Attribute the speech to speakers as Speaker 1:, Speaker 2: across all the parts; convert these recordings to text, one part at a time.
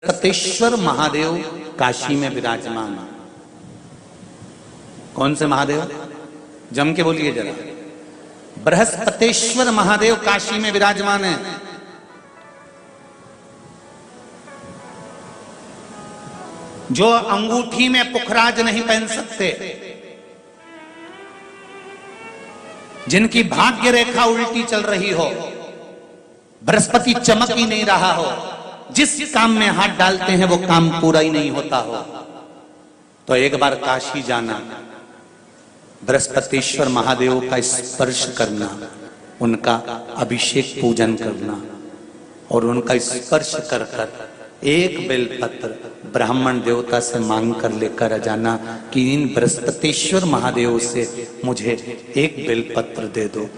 Speaker 1: बृहस्पतेश्वर महादेव काशी में विराजमान। कौन से महादेव? जम के बोलिए जरा। बृहस्पतेश्वर महादेव काशी में विराजमान है। जो अंगूठी में पुखराज नहीं पहन सकते, जिनकी भाग्य रेखा उल्टी चल रही हो, बृहस्पति चमक ही नहीं रहा हो, जिस काम में हाथ डालते हैं वो काम पूरा ही नहीं होता हो, तो एक बार काशी जाना, बृहस्पतेश्वर महादेव का स्पर्श करना, उनका अभिषेक पूजन करना और उनका स्पर्श कर कर एक बेलपत्र ब्राह्मण देवता से मांग कर लेकर आ जाना कि इन बृहस्पतेश्वर महादेव से मुझे एक बेलपत्र दे दो।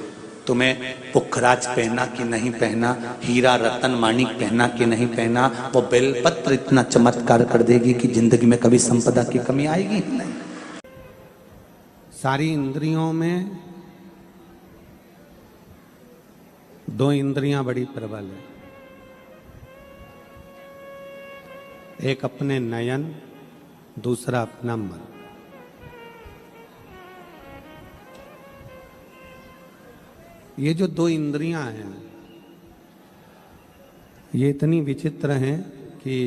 Speaker 1: तुम्हें पुखराज पहना कि नहीं पहना, हीरा रतन माणिक पहना कि नहीं पहना, वो बेलपत्र इतना चमत्कार कर देगी कि जिंदगी में कभी संपदा की कमी आएगी ही नहीं।
Speaker 2: सारी इंद्रियों में दो इंद्रियां बड़ी प्रबल है, एक अपने नयन, दूसरा अपना मन। ये जो दो इंद्रियां हैं ये इतनी विचित्र हैं कि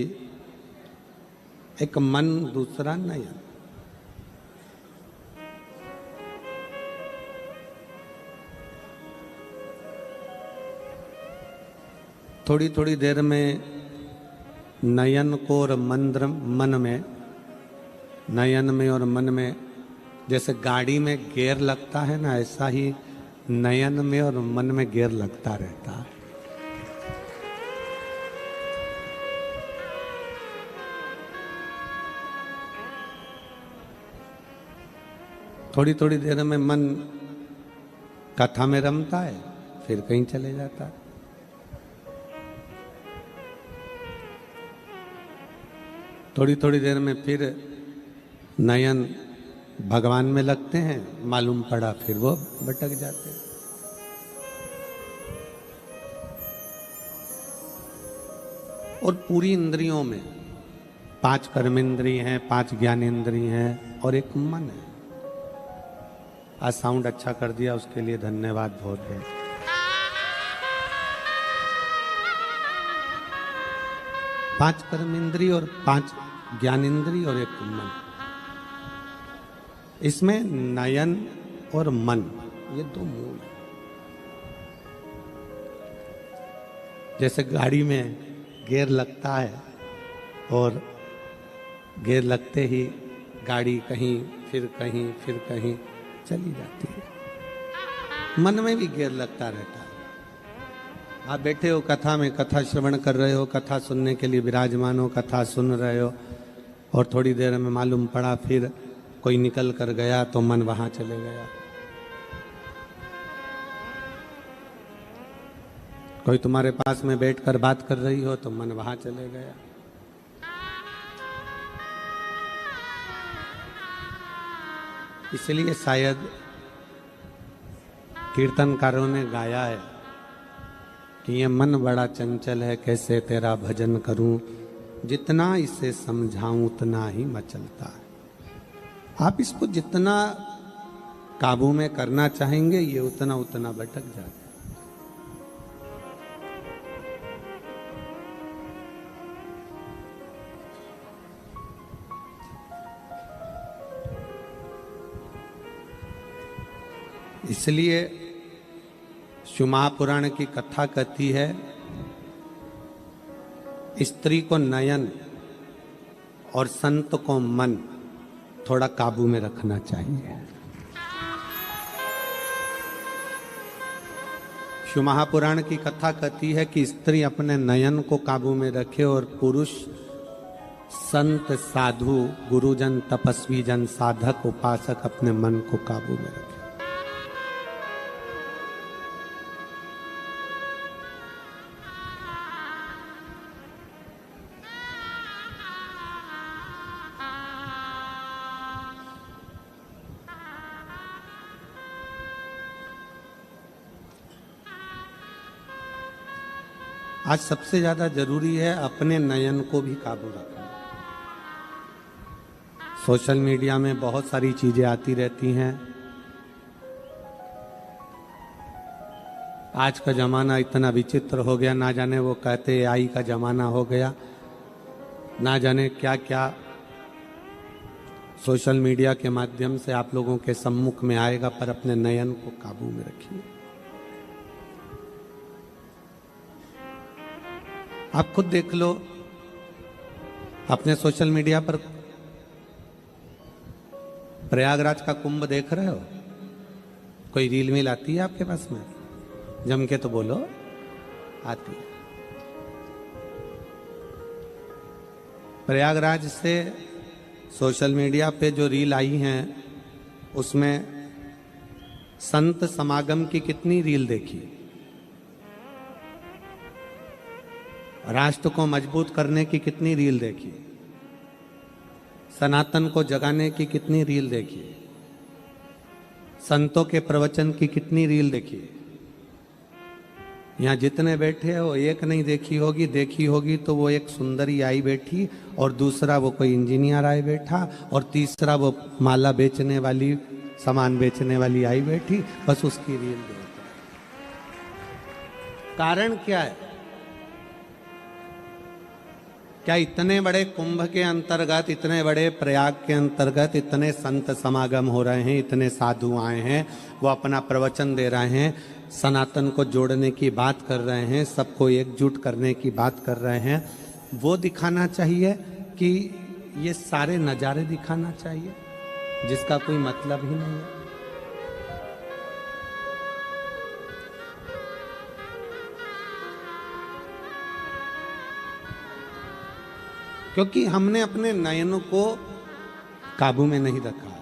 Speaker 2: एक मन, दूसरा नयन। थोड़ी थोड़ी देर में नयन को और मन में, नयन में और मन में जैसे गाड़ी में गियर लगता है ना, ऐसा ही नयन में और मन में गियर लगता रहता है। थोड़ी थोड़ी देर में मन कथा में रमता है, फिर कहीं चले जाता है। थोड़ी थोड़ी देर में फिर नयन भगवान में लगते हैं, मालूम पड़ा फिर वो भटक जाते हैं। और पूरी इंद्रियों में 5 कर्मेंद्रिय हैं, 5 ज्ञानेंद्रिय हैं और एक मन है। आज साउंड अच्छा कर दिया, उसके लिए धन्यवाद बहुत बहुत। पांच कर्मेंद्रिय और 5 ज्ञानेंद्रिय और एक मन। इसमें नयन और मन ये दो मूल हैं। जैसे गाड़ी में गियर लगता है और गियर लगते ही गाड़ी कहीं फिर कहीं फिर कहीं चली जाती है। मन में भी गियर लगता रहता है। आप बैठे हो कथा में, कथा श्रवण कर रहे हो, कथा सुनने के लिए विराजमान हो, कथा सुन रहे हो और थोड़ी देर में मालूम पड़ा फिर कोई निकल कर गया तो मन वहां चले गया। कोई तुम्हारे पास में बैठकर बात कर रही हो तो मन वहां चले गया। इसलिए शायद कीर्तनकारों ने गाया है कि ये मन बड़ा चंचल है, कैसे तेरा भजन करूं, जितना इसे समझाऊं उतना ही मचलता है। आप इसको जितना काबू में करना चाहेंगे ये उतना उतना भटक जाता है। इसलिए शिव महापुराण की कथा कहती है स्त्री को नयन और संत को मन थोड़ा काबू में रखना चाहिए। शिव महापुराण की कथा कहती है कि स्त्री अपने नयन को काबू में रखे और पुरुष संत, साधु, गुरुजन, तपस्वी जन, साधक, उपासक अपने मन को काबू में रखे। आज सबसे ज्यादा जरूरी है अपने नयन को भी काबू रखना। सोशल मीडिया में बहुत सारी चीजें आती रहती हैं। आज का जमाना इतना विचित्र हो गया, ना जाने वो कहते एआई का जमाना हो गया, ना जाने क्या क्या सोशल मीडिया के माध्यम से आप लोगों के सम्मुख में आएगा, पर अपने नयन को काबू में रखिए। आप खुद देख लो, अपने सोशल मीडिया पर प्रयागराज का कुंभ देख रहे हो? कोई रील मिल आती है आपके पास में? जम के तो बोलो, आती है। प्रयागराज से सोशल मीडिया पे जो रील आई हैं उसमें संत समागम की कितनी रील देखी, राष्ट्र को मजबूत करने की कितनी रील देखी, सनातन को जगाने की कितनी रील देखी, संतों के प्रवचन की कितनी रील देखी। यहाँ जितने बैठे हो एक नहीं देखी होगी, देखी होगी तो वो एक सुंदरी आई बैठी, और दूसरा वो कोई इंजीनियर आए बैठा, और तीसरा वो माला बेचने वाली, सामान बेचने वाली आई बैठी, बस उसकी रील देखो। कारण क्या है? क्या इतने बड़े कुंभ के अंतर्गत, इतने बड़े प्रयाग के अंतर्गत इतने संत समागम हो रहे हैं, इतने साधु आए हैं, वो अपना प्रवचन दे रहे हैं, सनातन को जोड़ने की बात कर रहे हैं, सबको एकजुट करने की बात कर रहे हैं, वो दिखाना चाहिए कि ये सारे नज़ारे दिखाना चाहिए जिसका कोई मतलब ही नहीं है? क्योंकि हमने अपने नयनों को काबू में नहीं रखा।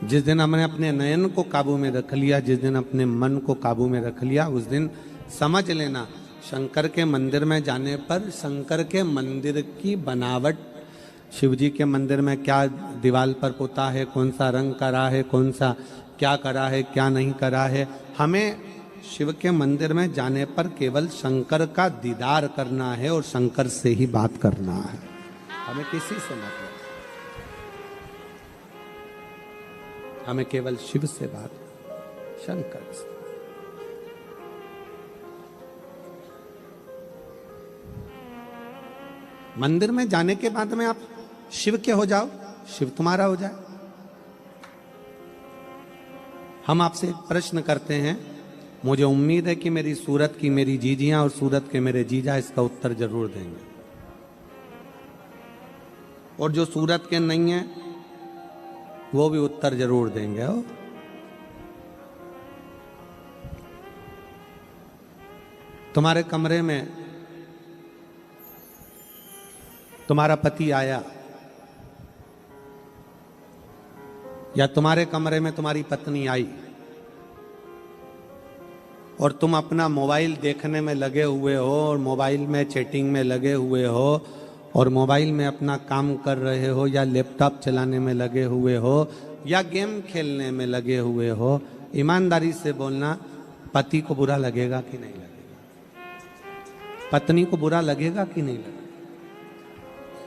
Speaker 2: जिस दिन हमने अपने नयन को काबू में रख लिया, जिस दिन अपने मन को काबू में रख लिया, उस दिन समझ लेना शंकर के मंदिर में जाने पर शंकर के मंदिर की बनावट, शिव जी के मंदिर में क्या दीवार पर पोता है, कौन सा रंग करा है, कौन सा क्या करा है, क्या नहीं करा है, हमें शिव के मंदिर में जाने पर केवल शंकर का दीदार करना है और शंकर से ही बात करना है, हमें किसी से मतलब, हमें केवल शिव से बात, शंकर से। मंदिर में जाने के बाद में आप शिव के हो जाओ, शिव तुम्हारा हो जाए। हम आपसे एक प्रश्न करते हैं, मुझे उम्मीद है कि मेरी सूरत की मेरी जीजियां और सूरत के मेरे जीजा इसका उत्तर जरूर देंगे, और जो सूरत के नहीं है वो भी उत्तर जरूर देंगे। तुम्हारे कमरे में तुम्हारा पति आया, या तुम्हारे कमरे में तुम्हारी पत्नी आई, और तुम अपना मोबाइल देखने में लगे हुए हो, और मोबाइल में चैटिंग में लगे हुए हो, और मोबाइल में अपना काम कर रहे हो, या लैपटॉप चलाने में लगे हुए हो, या गेम खेलने में लगे हुए हो, ईमानदारी से बोलना, पति को बुरा लगेगा कि नहीं लगेगा? पत्नी को बुरा लगेगा कि नहीं लगेगा?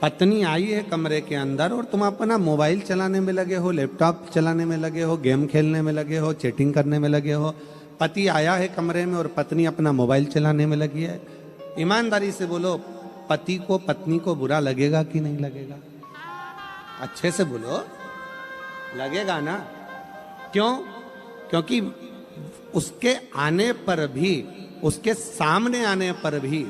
Speaker 2: पत्नी आई है कमरे के अंदर और तुम अपना मोबाइल चलाने में लगे हो, लैपटॉप चलाने में लगे हो, गेम खेलने में लगे हो, चैटिंग करने में लगे हो। पति आया है कमरे में और पत्नी अपना मोबाइल चलाने में लगी है। ईमानदारी से बोलो, पति को पत्नी को बुरा लगेगा कि नहीं लगेगा? अच्छे से बोलो, लगेगा ना? क्यों? क्योंकि उसके आने पर भी, उसके सामने आने पर भी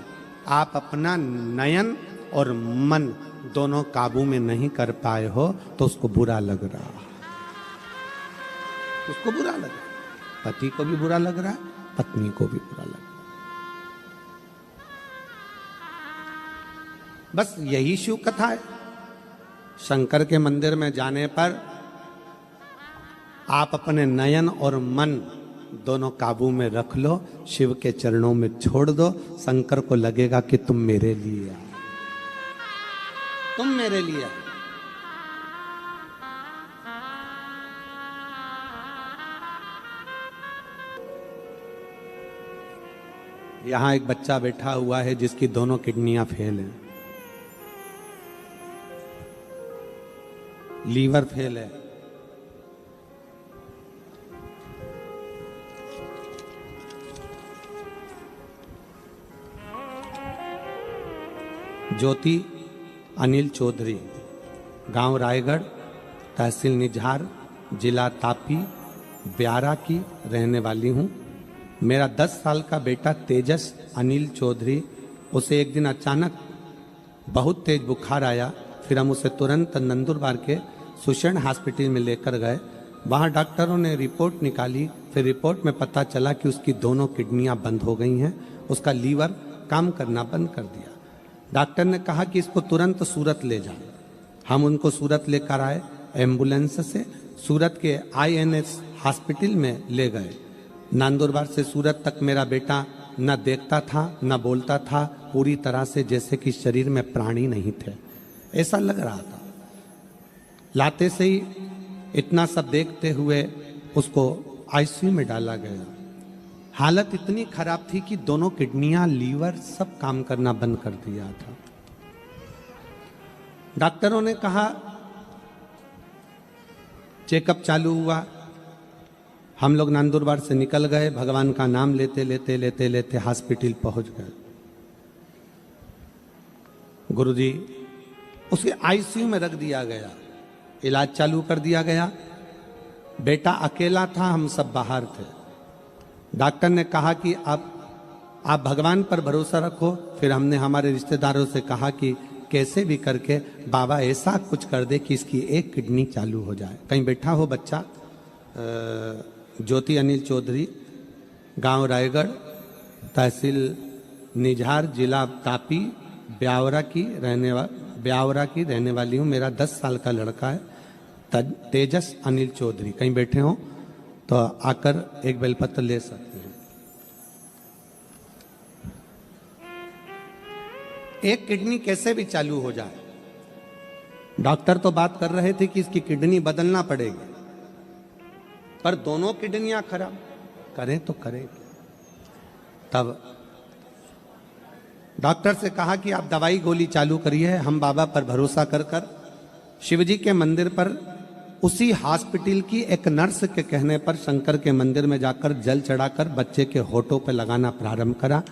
Speaker 2: आप अपना नयन और मन दोनों काबू में नहीं कर पाए हो, तो उसको बुरा लग रहा, उसको बुरा लग रहा, पति को भी बुरा लग रहा है, पत्नी को भी बुरा लग रहा है। बस यही शिव कथा है। शंकर के मंदिर में जाने पर आप अपने नयन और मन दोनों काबू में रख लो, शिव के चरणों में छोड़ दो। शंकर को लगेगा कि तुम मेरे लिए आए, तुम मेरे लिए आए। यहाँ एक बच्चा बैठा हुआ है जिसकी दोनों किडनियां फेल हैं, लीवर फेल है, ज्योति अनिल चौधरी, गांव रायगढ़, तहसील निझार, जिला तापी, ब्यारा की रहने वाली हूँ। मेरा 10 साल का बेटा तेजस अनिल चौधरी, उसे एक दिन अचानक बहुत तेज बुखार आया। फिर हम उसे तुरंत नंदुरबार के सुषण हॉस्पिटल में लेकर गए। वहाँ डॉक्टरों ने रिपोर्ट निकाली। फिर रिपोर्ट में पता चला कि उसकी दोनों किडनियाँ बंद हो गई हैं, उसका लीवर काम करना बंद कर दिया। डॉक्टर ने कहा कि इसको तुरंत सूरत ले जाओ। हम उनको सूरत लेकर आए एम्बुलेंस से। सूरत के INS हॉस्पिटल में ले गए। नंदुरबार से सूरत तक मेरा बेटा न देखता था न बोलता था, पूरी तरह से जैसे कि शरीर में प्राण ही नहीं थे, ऐसा लग रहा था। लाते से ही इतना सब देखते हुए उसको ICU में डाला गया। हालत इतनी खराब थी कि दोनों किडनियां, लीवर सब काम करना बंद कर दिया था। डॉक्टरों ने कहा, चेकअप चालू हुआ। हम लोग नंदुरबार से निकल गए, भगवान का नाम लेते लेते लेते लेते हॉस्पिटल पहुंच गए। गुरुजी, उसे ICU में रख दिया गया, इलाज चालू कर दिया गया। बेटा अकेला था, हम सब बाहर थे। डॉक्टर ने कहा कि आप भगवान पर भरोसा रखो। फिर हमने हमारे रिश्तेदारों से कहा कि कैसे भी करके बाबा ऐसा कुछ कर दे कि इसकी एक किडनी चालू हो जाए। कहीं बैठा हो बच्चा, ज्योति अनिल चौधरी, गांव रायगढ़, तहसील निझार, जिला तापी, ब्यावरा की रहने वाली हूँ। मेरा 10 साल का लड़का है तेजस अनिल चौधरी। कहीं बैठे हो तो आकर एक बेलपत्र ले सकते हैं। एक किडनी कैसे भी चालू हो जाए। डॉक्टर तो बात कर रहे थे कि इसकी किडनी बदलना पड़ेगी, पर दोनों किडनियां खराब, करें तो करें। तब डॉक्टर से कहा कि आप दवाई गोली चालू करिए। हम बाबा पर भरोसा कर कर शिवजी के मंदिर पर, उसी हॉस्पिटल की एक नर्स के कहने पर शंकर के मंदिर में जाकर जल चढ़ाकर बच्चे के होठों पर लगाना प्रारंभ करा।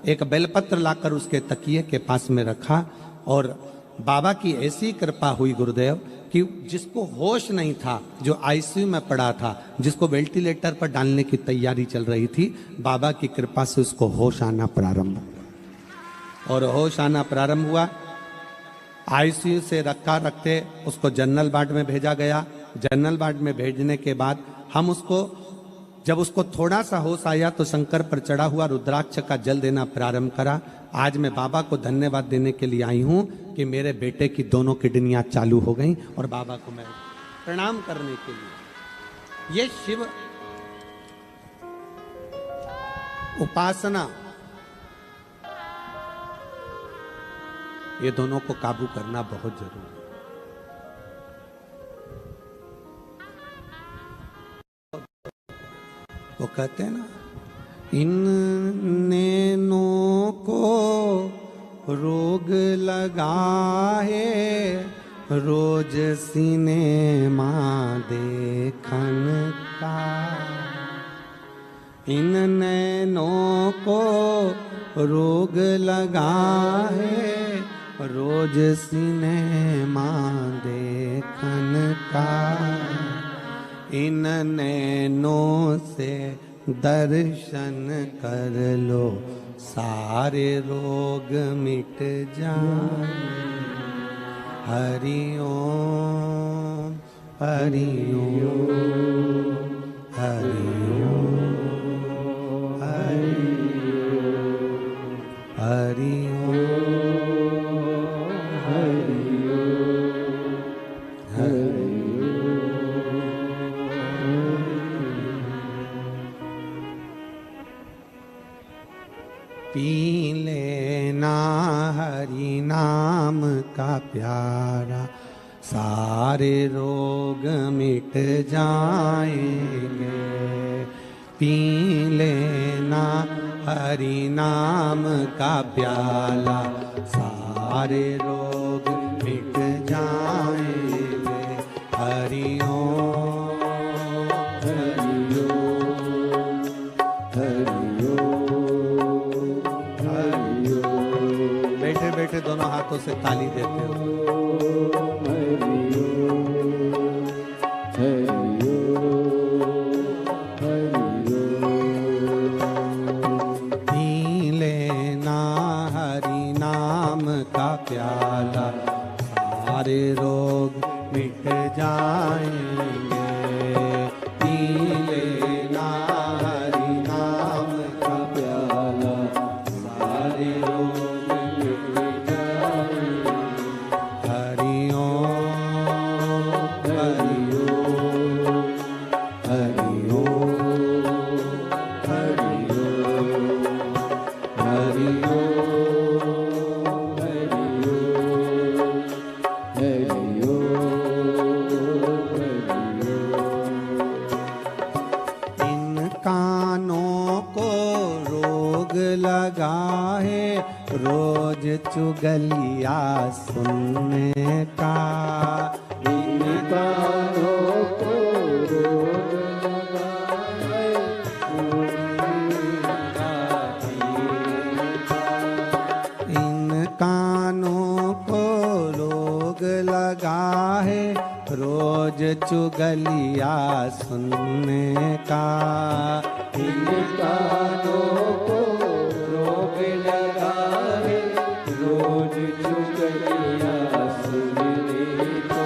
Speaker 2: एक बेलपत्र लाकर उसके तकिए के पास में रखा और बाबा की ऐसी कृपा हुई गुरुदेव कि जिसको होश नहीं था, जो ICU में पड़ा था, जिसको वेंटिलेटर पर डालने की तैयारी चल रही थी, बाबा की कृपा से उसको होश आना प्रारंभ हुआ। और होश आना प्रारंभ हुआ। ICU से रखते उसको जनरल वार्ड में भेजा गया। जनरल वार्ड में भेजने के बाद हम उसको, जब उसको थोड़ा सा होश आया तो शंकर पर चढ़ा हुआ रुद्राक्ष का जल देना प्रारंभ करा। आज मैं बाबा को धन्यवाद देने के लिए आई हूँ कि मेरे बेटे की दोनों किडनियां चालू हो गई और बाबा को मैं प्रणाम करने के लिए। ये शिव उपासना, ये दोनों को काबू करना बहुत जरूरी है। वो कहते हैं ना, इन नैनों को रोग लगा है, रोज सिनेमा देखन का। इन नैनों को रोग लगा है, रोज सिनेमा देखन का। इन नैनों से दर्शन कर लो, सारे रोग मिट जाए। हरि ओम हरि ओम हरि ओम हरि ओम हरि ओम हरि। पी लेना हरि नाम का प्यारा, सारे रोग मिट जाएंगे। पी लेना हरि नाम का प्याला, सारे रोग मिट जाएंगे। हरि ओम हरि ओम हरि ओम हरि ओम। बैठे बैठे दोनों हाथों से ताली देते हो। पी लेना हरि नाम का प्याला, सारे रोग मिट जाएंगे। पी लेना हरि नाम का प्याला, सारे रोग मिट जाएंगे। हरि ओम हरि ओम हरि ओम हरि ओम हरि ओम हरि ओम। इन कानों को रोग लगा है रोज चुगलिया सुनने का। इन कानों को रोग लगा है इन कानों को रोग लगा है रोज चुगलिया सुनने का। इन कानों को रोग लगा है रोज चुगलिया सुनने को।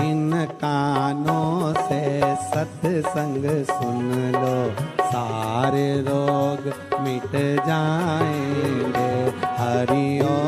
Speaker 2: इन कानों से सत्संग सुन लो, सारे रोग मिट जाएंगे। हरि ओम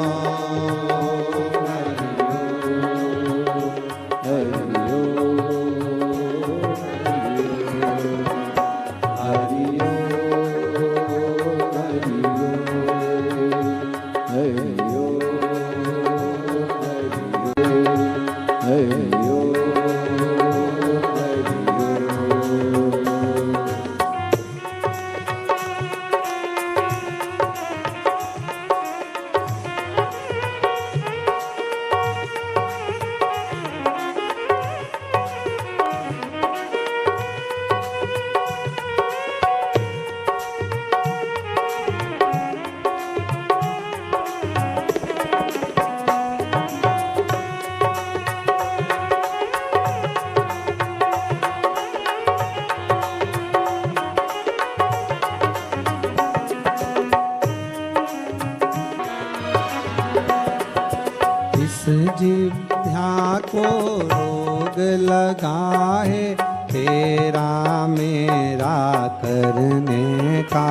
Speaker 2: जिह्वा को रोग लगा है तेरा मेरा करने का।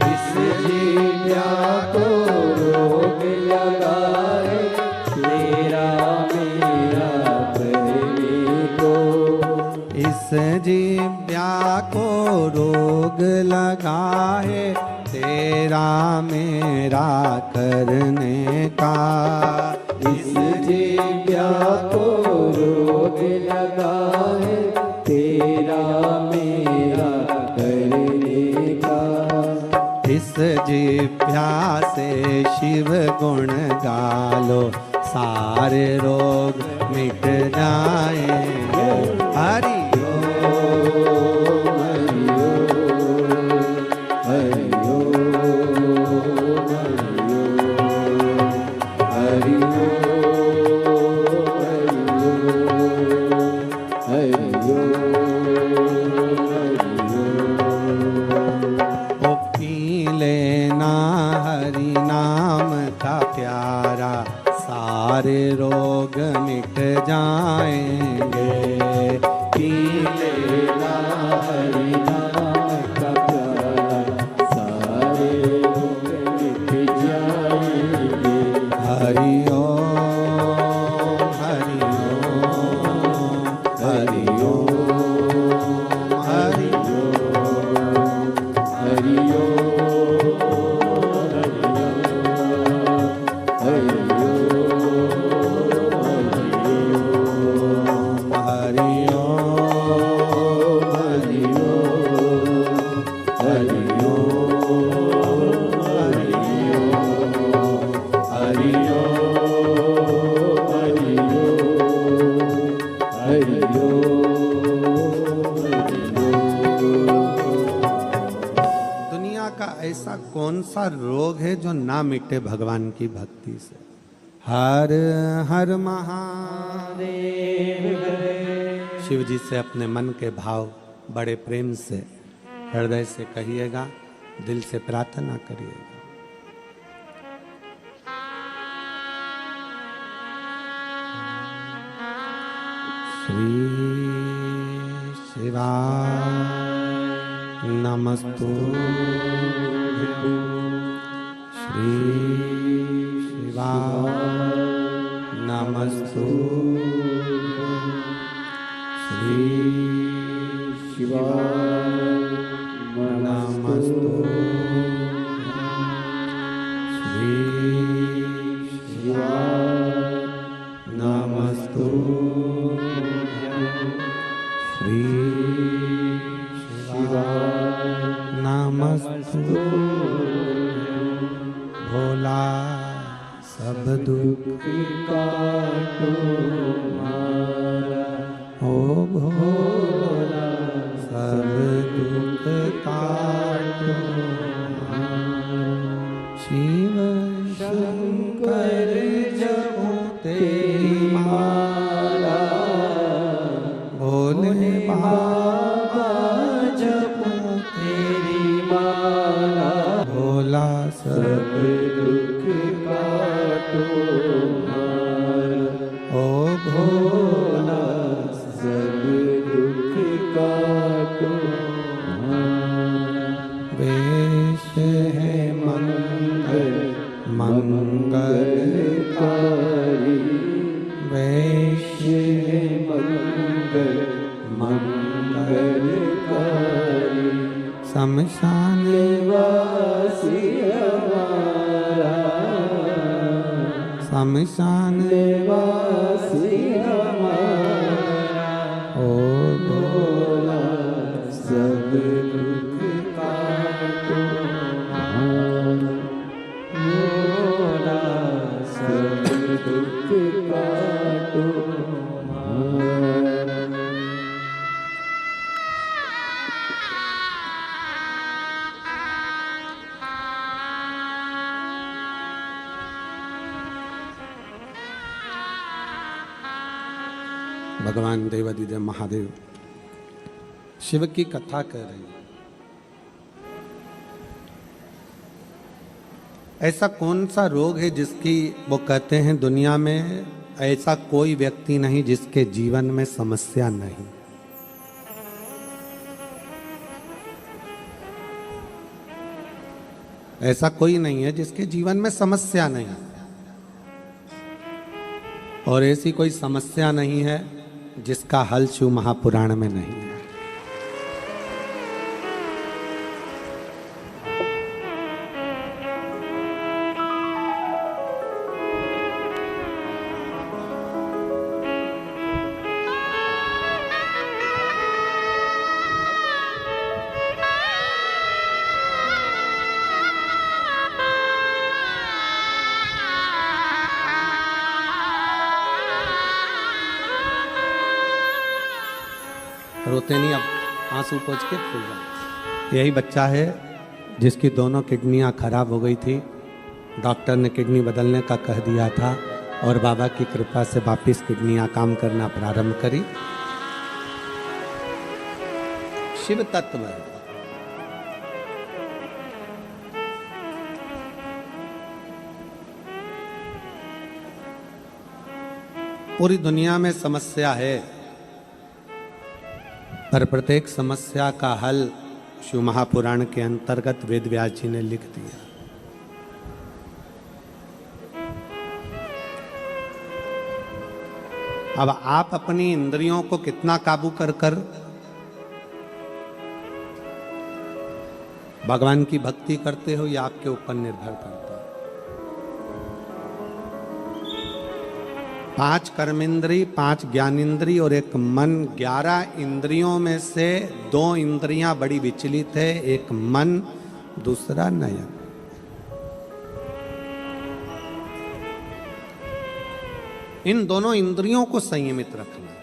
Speaker 2: इस जिह्वा को रोग लगा है तेरा मेरा करने को। इस जिह्वा को रोग लगा है तेरा मेरा करने का। इस जिह्वा को रोग लगा है तेरा मेरा करने का। इस जिह्वा से शिव गुण गालो, सारे रोग मिट जाएंगे। हरि सारे रोग मिट जाएंगे। पी लेना हरि नाम का प्याला, सारे रोग मिट जाएंगे। हरि ओम हरि ओम हरि ओम हरि ओम हरि ओम हरि ओम। ना मिटे भगवान की भक्ति से। हर हर महादेव। शिव जी से अपने मन के भाव बड़े प्रेम से हृदय से कहिएगा, दिल से प्रार्थना करिएगा। श्री शिवाय नमस्तुभ्यं। श्री शिवाय नमस्तुभ्यं। श्री शिवाय नमस्तुभ्यं। श्री शिवाय नमस्तुभ्यं। श्री शिवाय नमस्तुभ्यं। भोला सब दुख काटो मारा, ओ भोला सब दुख काटो मारा। शिव शंकर जपो तेरी माला, भोले बाबा जपो तेरी माला। भोला सब दुख काटो मारा, ओ भोला सब दुख काटो मारा। वेश है मंगल मंगलकारी, वेश है मंगल मंगलकारी। शमशान वासी हमारा, शमशान वासी हमारा। ओ भोला सब दुख काटो मारा, भोला सब दुख काटो मारा। भगवान देवादिदेव महादेव शिव की कथा कर रहे हैं। ऐसा कौन सा रोग है जिसकी वो कहते हैं दुनिया में ऐसा कोई व्यक्ति नहीं जिसके जीवन में समस्या नहीं। ऐसा कोई नहीं है जिसके जीवन में समस्या नहीं, और ऐसी कोई समस्या नहीं है जिसका हल शिव महापुराण में नहीं है। रोते नहीं, अब आंसू पोंछ के फूल जाए। यही बच्चा है जिसकी दोनों किडनियां खराब हो गई थी, डॉक्टर ने किडनी बदलने का कह दिया था और बाबा की कृपा से वापिस किडनियां काम करना प्रारंभ करी। शिव तत्व है। पूरी दुनिया में समस्या है, पर प्रत्येक समस्या का हल शिव महापुराण के अंतर्गत वेद व्यास जी ने लिख दिया। अब आप अपनी इंद्रियों को कितना काबू कर कर भगवान की भक्ति करते हो, यह आपके ऊपर निर्भर करता है। 5 कर्मेंद्री, 5 ज्ञानेंद्री और एक मन, 11 इंद्रियों में से 2 इंद्रियां बड़ी विचलित है, एक मन दूसरा नयन। इन दोनों इंद्रियों को संयमित रखना है।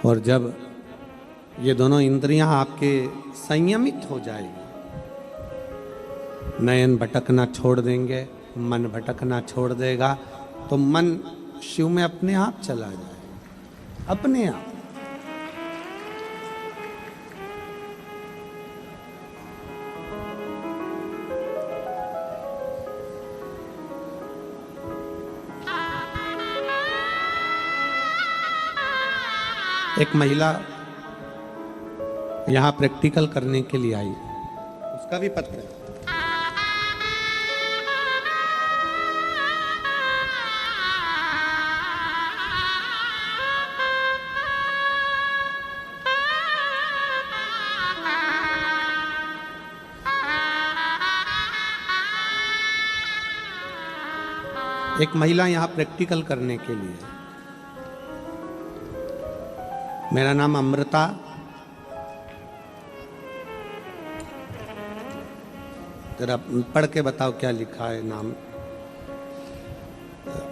Speaker 2: और जब ये दोनों इंद्रियां आपके संयमित हो जाएगी नयन भटकना छोड़ देंगे, मन भटकना छोड़ देगा, तो मन शिव में अपने आप चला जाएगा, अपने आप। एक महिला यहां प्रैक्टिकल करने के लिए आई, उसका भी पत्र है। एक महिला यहां प्रैक्टिकल करने के लिए। मेरा नाम अमृता, जरा पढ़ के बताओ क्या लिखा है नाम।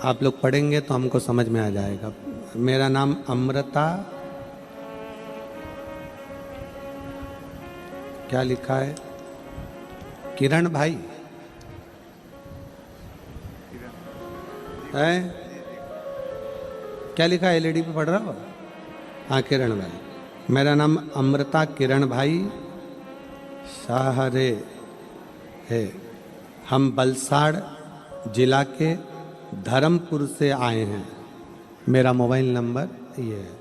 Speaker 2: आप लोग पढ़ेंगे तो हमको समझ में आ जाएगा। मेरा नाम अमृता, क्या लिखा है? किरण भाई है, क्या लिखा है? एलईडी पे पढ़ रहा हो? हाँ, किरण भाई। मेरा नाम अमृता किरण भाई शाहरे है। हम बलसाड़ जिला के धर्मपुर से आए हैं। मेरा मोबाइल नंबर ये है,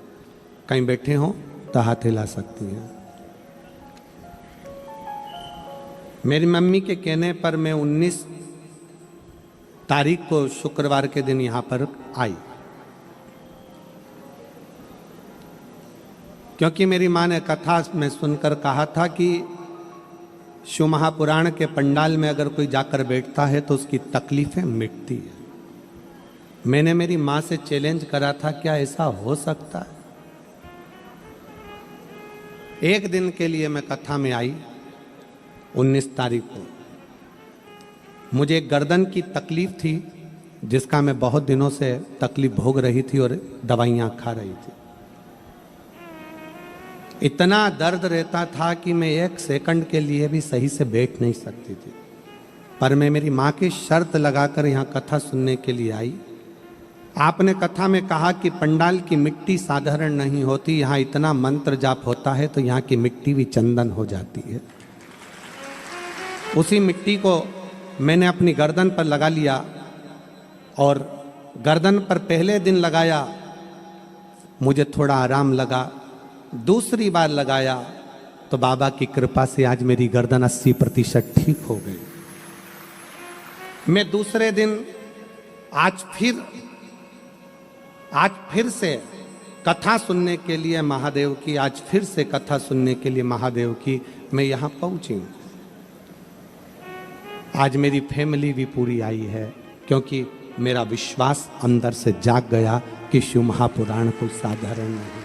Speaker 2: कहीं बैठे हो तो हाथ हिला सकती हैं। मेरी मम्मी के कहने पर मैं 19 तारीख को शुक्रवार के दिन यहाँ पर आई, क्योंकि मेरी माँ ने कथा में सुनकर कहा था कि शिव महापुराण के पंडाल में अगर कोई जाकर बैठता है तो उसकी तकलीफें मिटती है। मैंने मेरी माँ से चैलेंज करा था, क्या ऐसा हो सकता है? एक दिन के लिए मैं कथा में आई 19 तारीख को। मुझे गर्दन की तकलीफ थी, जिसका मैं बहुत दिनों से तकलीफ भोग रही थी और दवाइयाँ खा रही थी। इतना दर्द रहता था कि मैं 1 सेकंड के लिए भी सही से बैठ नहीं सकती थी। पर मैं मेरी माँ की शर्त लगाकर यहाँ कथा सुनने के लिए आई। आपने कथा में कहा कि पंडाल की मिट्टी साधारण नहीं होती, यहाँ इतना मंत्र जाप होता है तो यहाँ की मिट्टी भी चंदन हो जाती है। उसी मिट्टी को मैंने अपनी गर्दन पर लगा लिया और गर्दन पर पहले दिन लगाया, मुझे थोड़ा आराम लगा। दूसरी बार लगाया तो बाबा की कृपा से आज मेरी गर्दन 80% ठीक हो गई। मैं दूसरे दिन आज फिर से कथा सुनने के लिए महादेव की, आज फिर से कथा सुनने के लिए महादेव की मैं यहाँ पहुंची। आज मेरी फैमिली भी पूरी आई है, क्योंकि मेरा विश्वास अंदर से जाग गया कि शिव महापुराण कोई साधारण नहीं।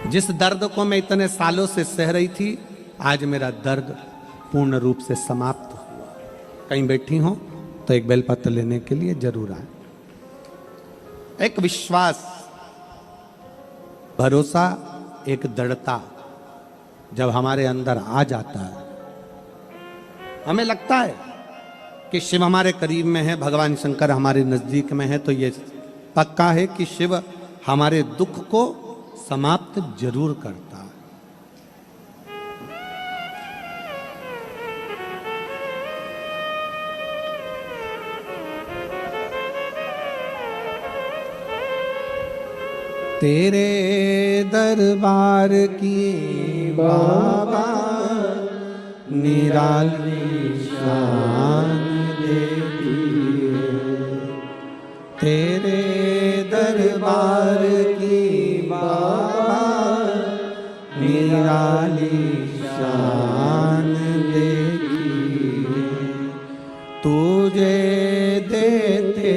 Speaker 2: जिस दर्द को मैं इतने सालों से सह रही थी, आज मेरा दर्द पूर्ण रूप से समाप्त हुआ। कहीं बैठी हो तो एक बेलपत्र लेने के लिए जरूर आए। एक विश्वास, भरोसा, एक दृढ़ता जब हमारे अंदर आ जाता है, हमें लगता है कि शिव हमारे करीब में है, भगवान शंकर हमारे नजदीक में है, तो ये पक्का है कि शिव हमारे दुख को समाप्त जरूर करता है। तेरे दरबार की बाबा निराली शान देखी है। तेरे दरबार की बाबा निराली शान देखी है। तुझे देते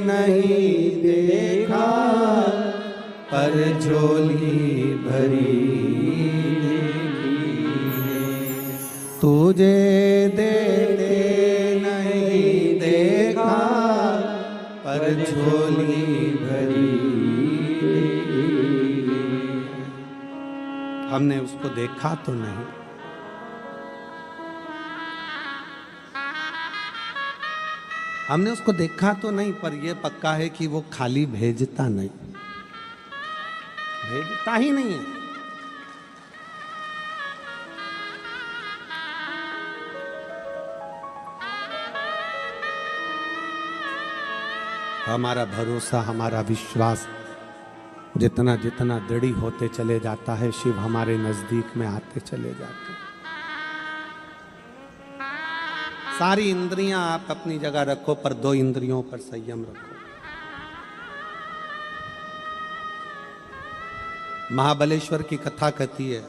Speaker 2: नहीं देखा, पर झोली भरी देखी है। तुझे देते नहीं देखा, पर झोली भरी देखी है। हमने उसको देखा तो नहीं, हमने उसको देखा तो नहीं, पर यह पक्का है कि वो खाली भेजता नहीं, भेजता ही नहीं है। हमारा भरोसा, हमारा विश्वास जितना जितना दृढ़ होते चले जाता है, शिव हमारे नजदीक में आते चले जाते हैं। सारी इंद्रियां आप अपनी जगह रखो, पर 2 इंद्रियों पर संयम रखो। महाबलेश्वर की कथा कहती है,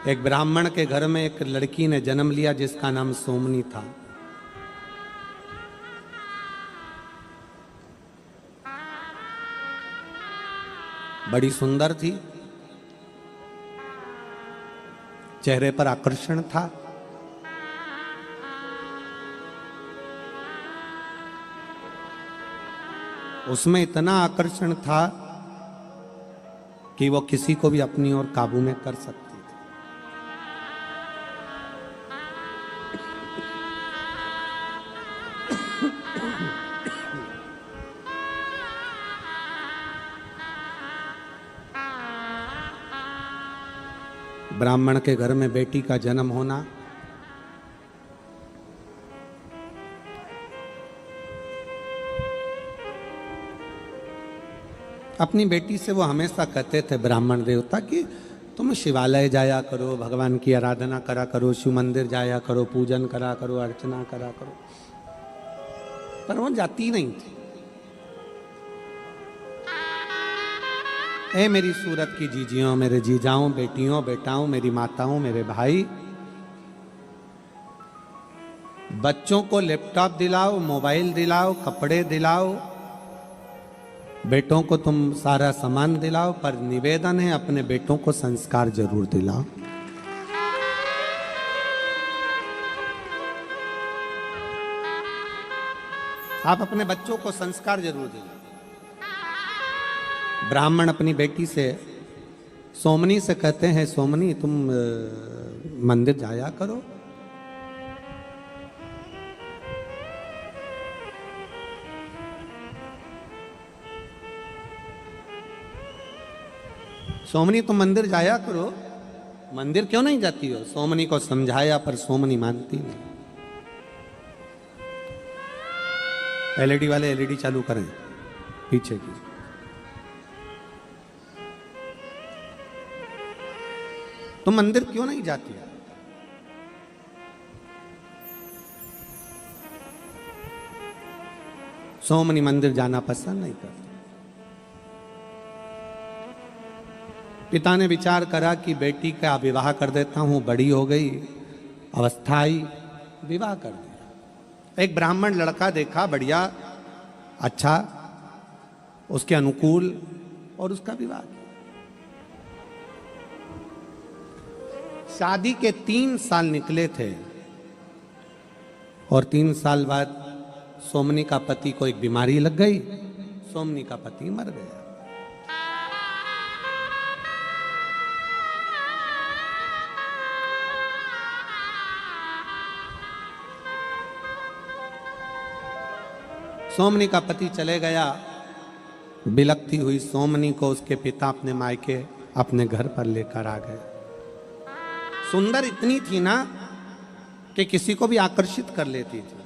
Speaker 2: एक ब्राह्मण के घर में एक लड़की ने जन्म लिया जिसका नाम सोमनी था। बड़ी सुंदर थी, चेहरे पर आकर्षण था, उसमें इतना आकर्षण था कि वो किसी को भी अपनी ओर काबू में कर सकती थी। ब्राह्मण के घर में बेटी का जन्म होना अपनी बेटी से वो हमेशा कहते थे ब्राह्मण देवता कि तुम शिवालय जाया करो, भगवान की आराधना करा करो, शिव मंदिर जाया करो, पूजन करा करो, अर्चना करा करो, पर वो जाती नहीं थी। ए मेरी सूरत की जीजियों, मेरे जीजाओं, बेटियों, बेटाओं, मेरी माताओं, मेरे भाई, बच्चों को लैपटॉप दिलाओ, मोबाइल दिलाओ, कपड़े दिलाओ, बेटों को तुम सारा सामान दिलाओ, पर निवेदन है अपने बेटों को संस्कार जरूर दिलाओ। आप अपने बच्चों को संस्कार जरूर दिलाओ। ब्राह्मण अपनी बेटी से, सोमनी से कहते हैं, सोमनी तुम मंदिर जाया करो। सोमनी तुम मंदिर जाया करो। मंदिर क्यों नहीं जाती हो? सोमनी को समझाया, पर सोमनी मानती नहीं। एलईडी वाले एलईडी चालू करें पीछे की। तुम मंदिर क्यों नहीं जाती हो? सोमनी मंदिर जाना पसंद नहीं करती। पिता ने विचार करा कि बेटी का विवाह कर देता हूं, बड़ी हो गई, अवस्था आई, विवाह कर दिया। एक ब्राह्मण लड़का देखा, बढ़िया, अच्छा, उसके अनुकूल, और उसका विवाह किया। शादी के 3 साल निकले थे और 3 साल बाद सोमनी का पति को एक बीमारी लग गई, सोमनी का पति मर गया। सोमनी का पति चले गया। बिलखती हुई सोमनी को उसके पिता अपने मायके, अपने घर पर लेकर आ गए। सुंदर इतनी थी ना कि किसी को भी आकर्षित कर लेती थी।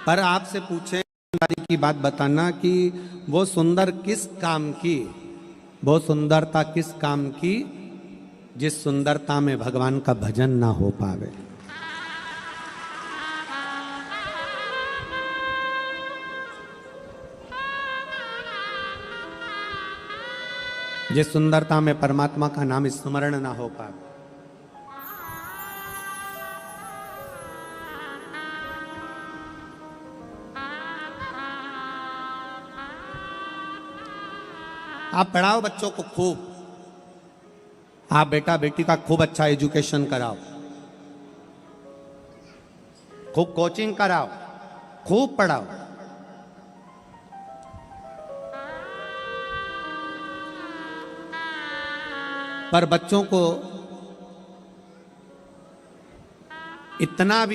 Speaker 2: पर आपसे पूछे की बात बताना कि वो सुंदर किस काम की, वो सुंदरता किस काम की जिस सुंदरता में भगवान का भजन ना हो पावे। जिस सुंदरता में परमात्मा का नाम स्मरण ना हो पाए। आप पढ़ाओ बच्चों को खूब, आप बेटा बेटी का खूब अच्छा एजुकेशन कराओ, खूब कोचिंग कराओ, खूब पढ़ाओ। पर बच्चों को इतना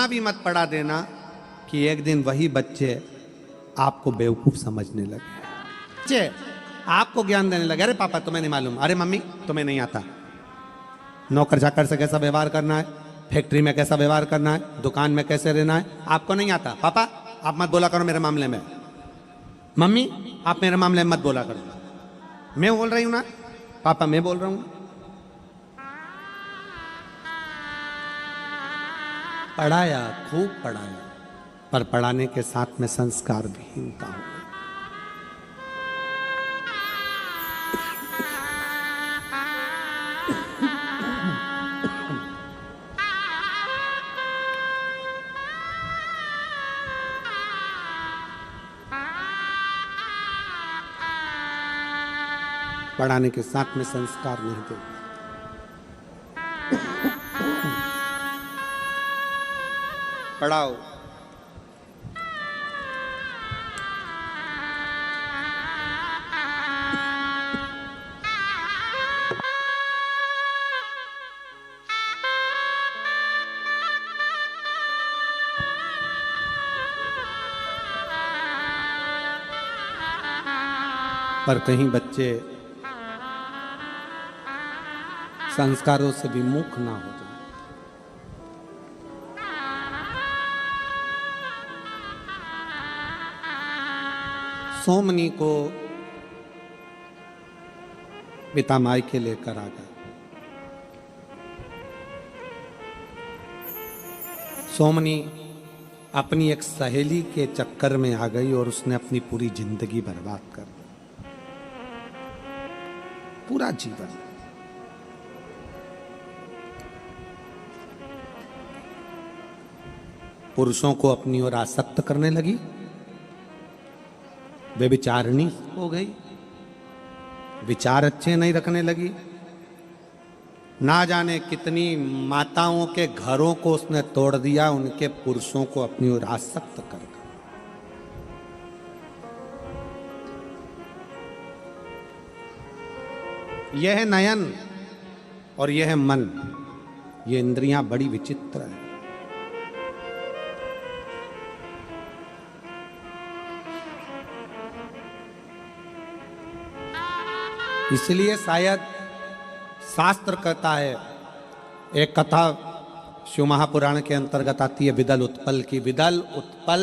Speaker 2: भी मत पढ़ा देना कि एक दिन वही बच्चे आपको बेवकूफ समझने लगे। बच्चे आपको ज्ञान देने लगे, अरे पापा तुम्हें नहीं मालूम, अरे मम्मी तुम्हें नहीं आता, नौकर चाकर से कैसा व्यवहार करना है, फैक्ट्री में कैसा व्यवहार करना है, दुकान में कैसे रहना है, आपको नहीं आता। पापा आप मत बोला करो मेरे मामले में, मम्मी आप मेरे मामले में मत बोला करो। मैं बोल रही हूं ना पापा, मैं बोल रहा हूं। पढ़ाया, खूब पढ़ाया, पर पढ़ाने के साथ में संस्कार विहीनता हो गई। पढ़ाने के साथ में संस्कार नहीं थे। पढ़ाओ, पर कहीं बच्चे संस्कारों से विमुख ना हो जाए। सोमनी को पिता मायके लेकर आ गए। सोमनी अपनी एक सहेली के चक्कर में आ गई और उसने अपनी पूरी जिंदगी बर्बाद कर दी, पूरा जीवन। पुरुषों को अपनी ओर आसक्त करने लगी, व्यभिचारिणी हो गई, विचार अच्छे नहीं रखने लगी, ना जाने कितनी माताओं के घरों को उसने तोड़ दिया, उनके पुरुषों को अपनी ओर आसक्त कर। यह नयन और यह मन, ये इंद्रियां बड़ी विचित्र है। इसलिए शायद शास्त्र कहता है, एक कथा शिव महापुराण के अंतर्गत आती है विदल उत्पल की। विदल उत्पल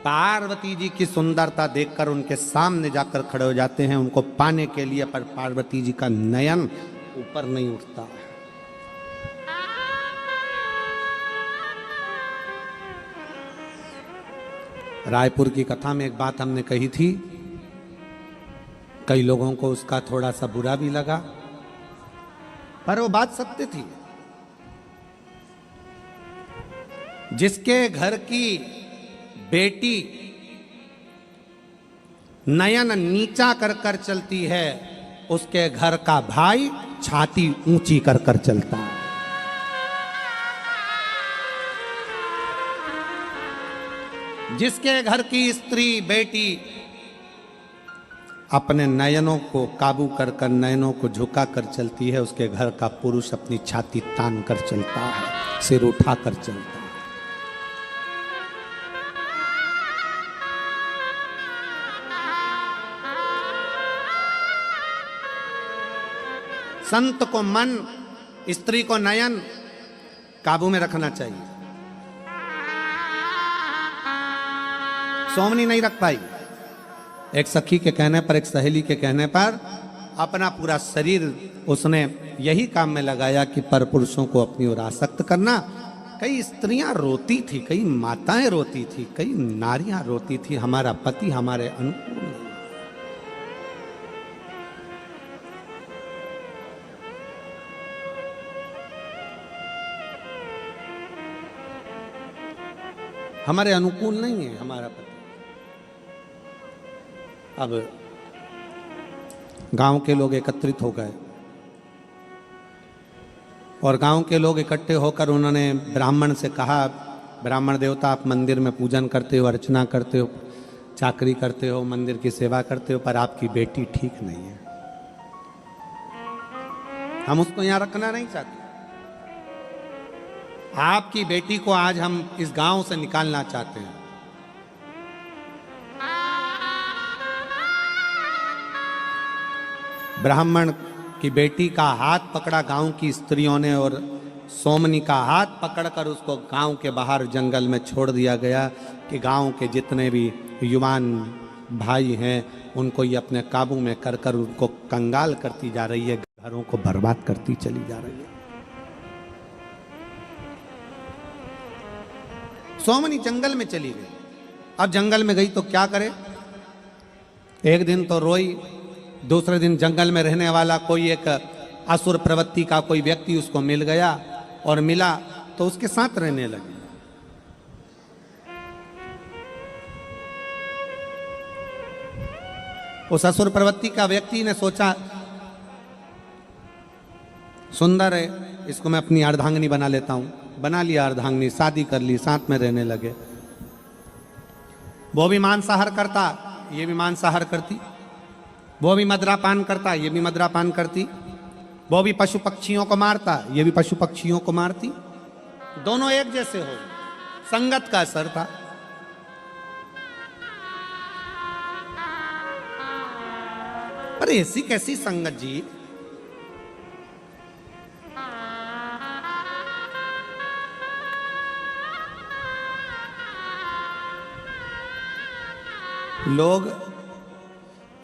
Speaker 2: पार्वती जी की सुंदरता देखकर उनके सामने जाकर खड़े हो जाते हैं उनको पाने के लिए, पर पार्वती जी का नयन ऊपर नहीं उठता। रायपुर की कथा में एक बात हमने कही थी, कई लोगों को उसका थोड़ा सा बुरा भी लगा, पर वो बात सत्य थी। जिसके घर की बेटी नयन नीचा कर कर चलती है, उसके घर का भाई छाती ऊंची कर कर चलता है। जिसके घर की स्त्री बेटी अपने नयनों को काबू कर कर, नयनों को झुका कर चलती है, उसके घर का पुरुष अपनी छाती तान कर चलता है, सिर उठा कर चलता है। संत को मन, स्त्री को नयन काबू में रखना चाहिए। सोमनी नहीं रख पाई। एक सखी के कहने पर, एक सहेली के कहने पर अपना पूरा शरीर उसने यही काम में लगाया कि पर पुरुषों को अपनी ओर आसक्त करना। कई स्त्रियां रोती थी, कई माताएं रोती थी, कई नारियां रोती थी, हमारा पति हमारे अनुकूल नहीं। हमारे अनुकूल नहीं है हमारा पति। अब गांव के लोग एकत्रित हो गए और गांव के लोग इकट्ठे होकर उन्होंने ब्राह्मण से कहा, ब्राह्मण देवता आप मंदिर में पूजन करते हो, अर्चना करते हो, चाकरी करते हो, मंदिर की सेवा करते हो, पर आपकी बेटी ठीक नहीं है। हम उसको यहां रखना नहीं चाहते। आपकी बेटी को आज हम इस गांव से निकालना चाहते हैं। ब्राह्मण की बेटी का हाथ पकड़ा गांव की स्त्रियों ने और सोमनी का हाथ पकड़कर उसको गांव के बाहर जंगल में छोड़ दिया गया कि गांव के जितने भी युवान भाई हैं उनको ये अपने काबू में कर कर उनको कंगाल करती जा रही है, घरों को बर्बाद करती चली जा रही है। सोमनी जंगल में चली गई। अब जंगल में गई तो क्या करे? एक दिन तो रोई, दूसरे दिन जंगल में रहने वाला कोई एक असुर प्रवृत्ति का कोई व्यक्ति उसको मिल गया और मिला तो उसके साथ रहने लगी। उस असुर प्रवृत्ति का व्यक्ति ने सोचा सुंदर है, इसको मैं अपनी अर्धांगिनी बना लेता हूं। बना लिया अर्धांगिनी, शादी कर ली, साथ में रहने लगे। वो भी मांसाहार करता, ये भी मांसाहार करती। वो भी मदिरापान करता, ये भी मदिरापान करती। वो भी पशु पक्षियों को मारता, ये भी पशु पक्षियों को मारती। दोनों एक जैसे हो, संगत का असर था। अरे ऐसी कैसी संगत जी? लोग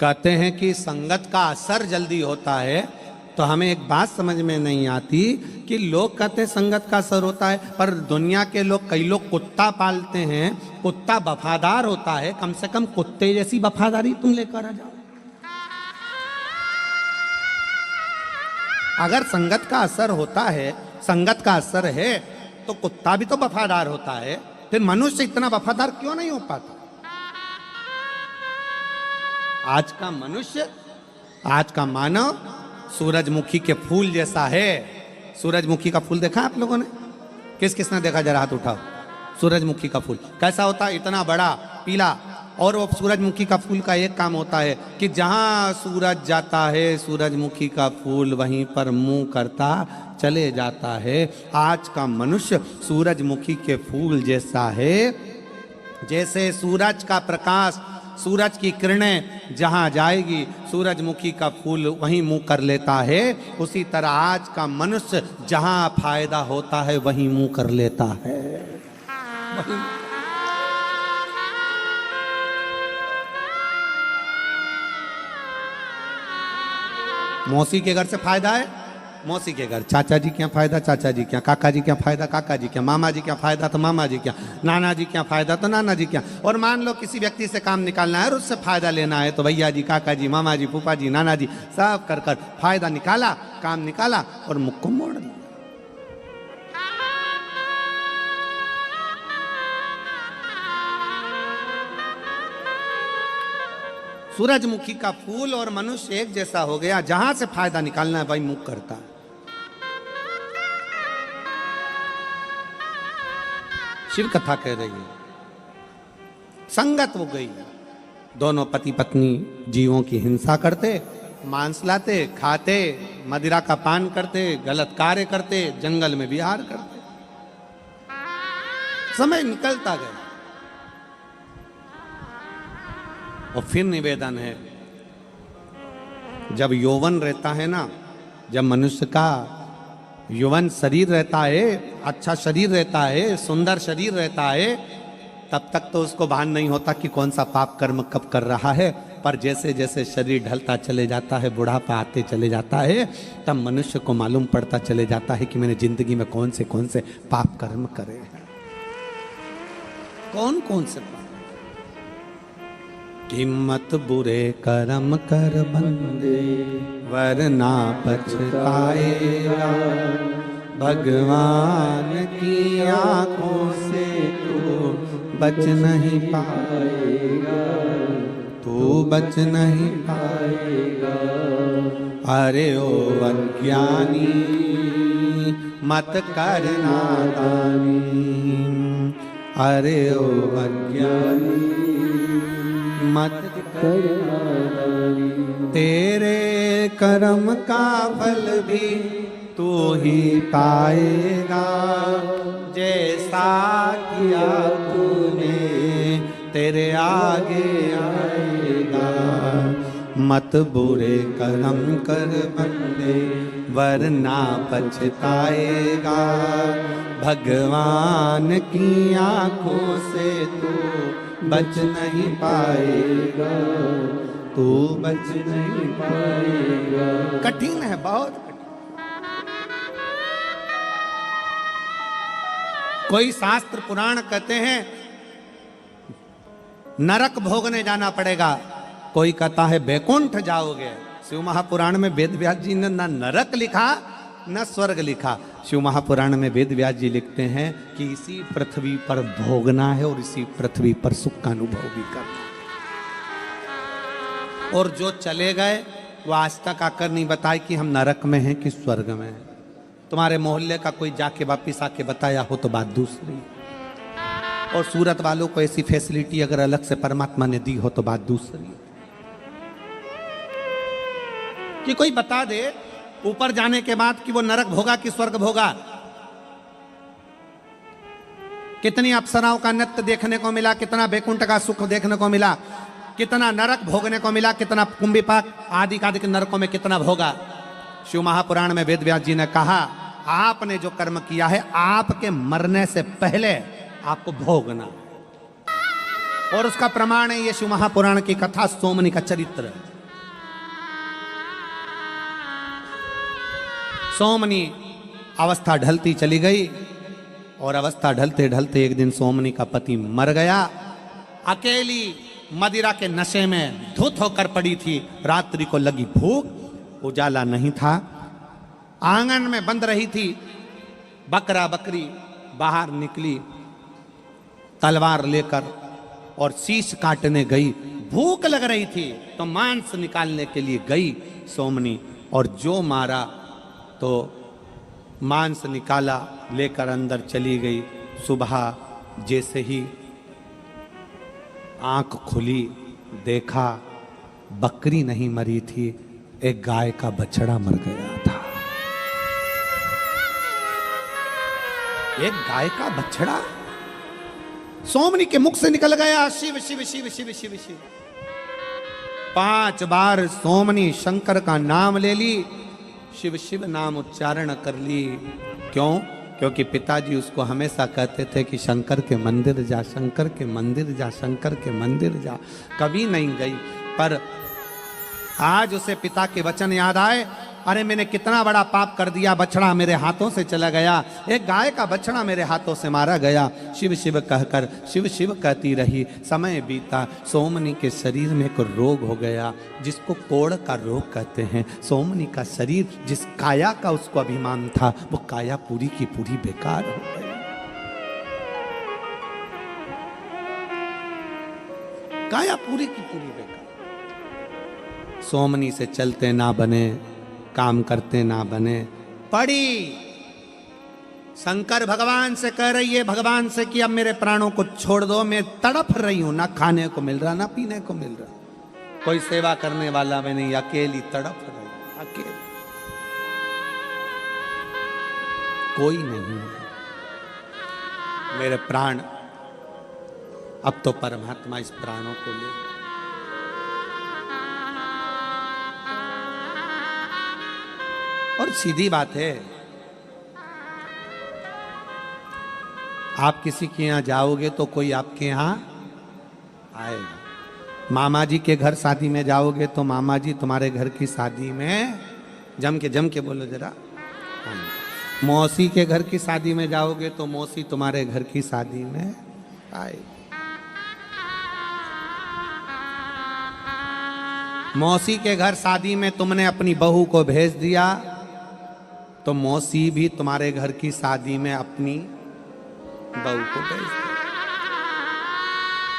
Speaker 2: कहते हैं कि संगत का असर जल्दी होता है, तो हमें एक बात समझ में नहीं आती कि लोग कहते हैं संगत का असर होता है, पर दुनिया के लोग, कई लोग कुत्ता पालते हैं, कुत्ता वफादार होता है, कम से कम कुत्ते जैसी वफादारी तुम लेकर आ जाओ। अगर संगत का असर होता है, संगत का असर है, तो कुत्ता भी तो वफादार होता है, फिर मनुष्य इतना वफादार क्यों नहीं हो पाता? आज का मनुष्य, आज का मानव सूरजमुखी के फूल जैसा है। सूरजमुखी का फूल देखा आप लोगों ने? किस किसने देखा? जरा हाथ उठाओ। सूरजमुखी का फूल कैसा होता है? इतना बड़ा, पीला। और वो सूरजमुखी का फूल का एक काम होता है कि जहां सूरज जाता है, सूरजमुखी का फूल वहीं पर मुंह करता चले जाता है। आज का मनुष्य सूरजमुखी के फूल जैसा है। जैसे सूरज का प्रकाश, सूरज की किरणें जहां जाएगी, सूरजमुखी का फूल वहीं मुंह कर लेता है। उसी तरह आज का मनुष्य जहां फायदा होता है वहीं मुंह कर लेता है। मौसी के घर से फायदा है, मौसी के घर। चाचा जी क्या फायदा, चाचा जी क्या। काका जी क्या फायदा, काका जी क्या। मामा जी क्या फायदा, तो मामा जी क्या। नाना जी क्या फायदा, तो नाना जी क्या। और मान लो किसी व्यक्ति से काम निकालना है और उससे फायदा लेना है, तो भैया जी, काका जी, मामा जी, फूफा जी, नाना जी, सब कर कर फायदा निकाला, काम निकाला और मुख को मोड़ लिया। सूरजमुखी का फूल और मनुष्य एक जैसा हो गया। जहां से फायदा निकालना है वही मुख करता है। शिव कथा कह रही है, संगत हो गई। दोनों पति पत्नी जीवों की हिंसा करते, मांस लाते, खाते, मदिरा का पान करते, गलत कार्य करते, जंगल में विहार करते। समय निकलता गया। और फिर निवेदन है, जब यौवन रहता है ना, जब मनुष्य का यौवन शरीर रहता है, अच्छा शरीर रहता है, सुंदर शरीर रहता है, तब तक तो उसको भान नहीं होता कि कौन सा पाप कर्म कब कर रहा है। पर जैसे जैसे शरीर ढलता चले जाता है, बुढ़ापा आते चले जाता है, तब मनुष्य को मालूम पड़ता चले जाता है कि मैंने जिंदगी में कौन से पाप कर्म करे हैं। कौन कौन से पाप? किम्मत बुरे कर्म कर बंदे, वरना पछताएगा। भगवान की आंखों से तू बच नहीं पाएगा, तू बच नहीं पाएगा। अरे ओ अज्ञानी मत कर नादानी, अरे ओ अज्ञानी मत करना, तेरे कर्म का फल भी तू ही पाएगा, जैसा किया तूने तेरे आगे आएगा। मत बुरे कर्म कर बंदे वरना पछताएगा, भगवान की आंखों से तू बच नहीं पाएगा, तू बच नहीं पाएगा। कठिन है, बहुत कठिन। कोई शास्त्र पुराण कहते हैं नरक भोगने जाना पड़ेगा, कोई कहता है बैकुंठ जाओगे। शिव महापुराण में वेद व्यास जी ने न नरक लिखा न स्वर्ग लिखा। शिव महापुराण में वेद व्यास जी लिखते हैं कि इसी पृथ्वी पर भोगना है और इसी पृथ्वी पर सुख का अनुभव भी करना। और जो चले गए वो आज तक आकर नहीं बताए कि हम नरक में हैं कि स्वर्ग में हैं। तुम्हारे मोहल्ले का कोई जाके वापिस आके बताया हो तो बात दूसरी, और सूरत वालों को ऐसी फैसिलिटी अगर अलग से परमात्मा ने दी हो तो बात दूसरी। कि कोई बता दे ऊपर जाने के बाद कि वो नरक भोगा कि स्वर्ग भोगा। कितनी अप्सराओं का नृत्य देखने को मिला, कितना बैकुंठ का सुख देखने को मिला, कितना नरक भोगने को मिला, कितना कुंभिपाक आदि आदि के नरकों में कितना भोगा। शिव महापुराण में वेद व्यास जी ने कहा आपने जो कर्म किया है आपके मरने से पहले आपको भोगना, और उसका प्रमाण है ये शिव महापुराण की कथा, सोमनी का चरित्र। सोमनी अवस्था ढलती चली गई, और अवस्था ढलते ढलते एक दिन सोमनी का पति मर गया। अकेली मदिरा के नशे में धुत होकर पड़ी थी, रात्रि को लगी भूख, उजाला नहीं था, आंगन में बंद रही थी। बकरा बकरी बाहर निकली तलवार लेकर और शीश काटने गई। भूख लग रही थी तो मांस निकालने के लिए गई सोमनी, और जो मारा तो मांस निकाला लेकर अंदर चली गई। सुबह जैसे ही आंख खुली देखा बकरी नहीं मरी थी, एक गाय का बछड़ा मर गया था। एक गाय का बछड़ा सोमनी के मुख से निकल गया। शिव शिव शिव शिव शिव शिव 5 बार सोमनी शंकर का नाम ले ली, शिव शिव नाम उच्चारण कर ली। क्यों? क्योंकि पिताजी उसको हमेशा कहते थे कि शंकर के मंदिर जा, शंकर के मंदिर जा, शंकर के मंदिर जा। कभी नहीं गई, पर आज उसे पिता के वचन याद आए। अरे मैंने कितना बड़ा पाप कर दिया, बछड़ा मेरे हाथों से चला गया, एक गाय का बछड़ा मेरे हाथों से मारा गया। शिव शिव कहकर शिव शिव कहती रही, समय बीता। सोमनी के शरीर में एक रोग हो गया जिसको कोढ़ का रोग कहते हैं। सोमनी का शरीर जिस काया का उसको अभिमान था वो काया पूरी की पूरी बेकार हो गई। काया पूरी की पूरी बेकार। सोमनी से चलते ना बने, काम करते ना बने, पड़ी शंकर भगवान से कह रही है, भगवान से कि अब मेरे प्राणों को छोड़ दो, मैं तड़प रही हूं, ना खाने को मिल रहा ना पीने को मिल रहा, कोई सेवा करने वाला मैं नहीं, अकेली तड़प रही, अकेली, कोई नहीं मेरे प्राण। अब तो परमात्मा इस प्राणों को ले। और सीधी बात है, आप किसी के यहां जाओगे तो कोई आपके यहां आएगा। मामा जी के घर शादी में जाओगे तो मामा जी तुम्हारे घर की शादी में जम के बोलो जरा। मौसी के घर की शादी में जाओगे तो मौसी तुम्हारे घर की शादी में आएगी। मौसी के घर शादी में तुमने अपनी बहू को भेज दिया तो मौसी भी तुम्हारे घर की शादी में अपनी बहू को भेज दिया।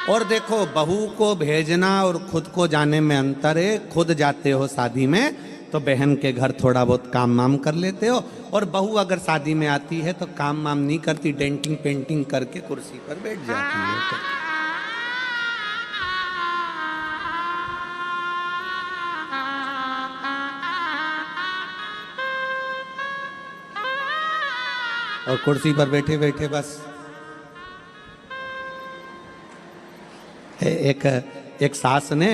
Speaker 2: और देखो, बहू को भेजना और खुद को जाने में अंतर है। खुद जाते हो शादी में तो बहन के घर थोड़ा बहुत काम वाम कर लेते हो, और बहू अगर शादी में आती है तो काम वाम नहीं करती, डेंटिंग पेंटिंग करके कुर्सी पर बैठ जाती है। और कुर्सी पर बैठे बैठे बस एक सास ने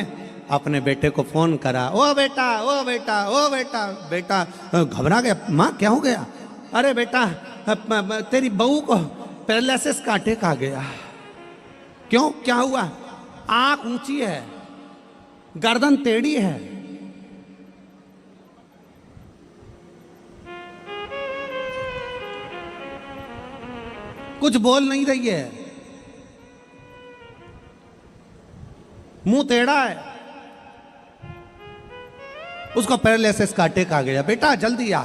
Speaker 2: अपने बेटे को फोन करा, ओ बेटा ओ बेटा ओ बेटा। बेटा घबरा गया, माँ क्या हो गया? अरे बेटा तेरी बहू को पैरालिसिस का अटैक आ गया। क्यों, क्या हुआ? आंख ऊंची है, गर्दन टेढ़ी है। कुछ बोल नहीं रही है, मुंह टेढ़ा है, उसको पैरालिसिस का अटैक आ गया। बेटा जल्दी आ।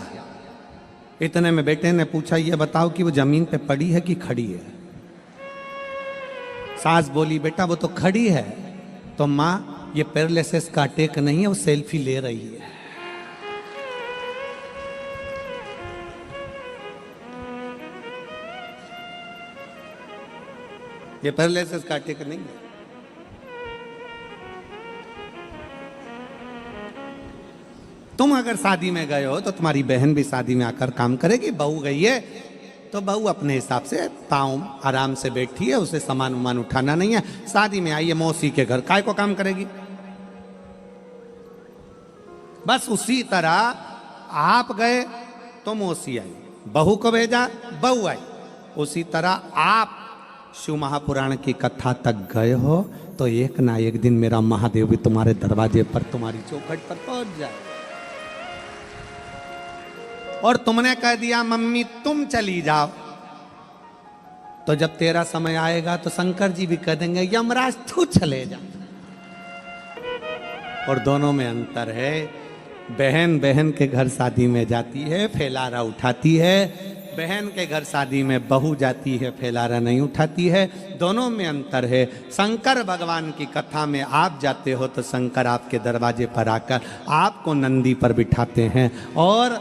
Speaker 2: इतने में बेटे ने पूछा, ये बताओ कि वो जमीन पे पड़ी है कि खड़ी है? सास बोली, बेटा वो तो खड़ी है। तो माँ, ये पैरालिसिस का अटैक नहीं है, वो सेल्फी ले रही है। ये पैरालिसिस का अटैक नहीं है। तुम अगर शादी में गए हो तो तुम्हारी बहन भी शादी में आकर काम करेगी। बहू गई है तो बहू अपने हिसाब से पाँव आराम से बैठी है, उसे सामान उमान उठाना नहीं है। शादी में आई है मौसी के घर, काय को काम करेगी? बस उसी तरह आप गए तो मौसी आई, बहू को भेजा बहू आई। उसी तरह आप शिव महापुराण की कथा तक गए हो तो एक ना एक दिन मेरा महादेव भी तुम्हारे दरवाजे पर, तुम्हारी चौखट पर पहुंच जाए। और तुमने कह दिया मम्मी तुम चली जाओ, तो जब तेरा समय आएगा तो शंकर जी भी कह देंगे यमराज तू चले जा। और दोनों में अंतर है। बहन बहन के घर शादी में जाती है, फैलारा उठाती है। बहन के घर शादी में बहू जाती है, फैलारा नहीं उठाती है। दोनों में अंतर है। शंकर भगवान की कथा में आप जाते हो तो शंकर आपके दरवाजे पर आकर आपको नंदी पर बिठाते हैं। और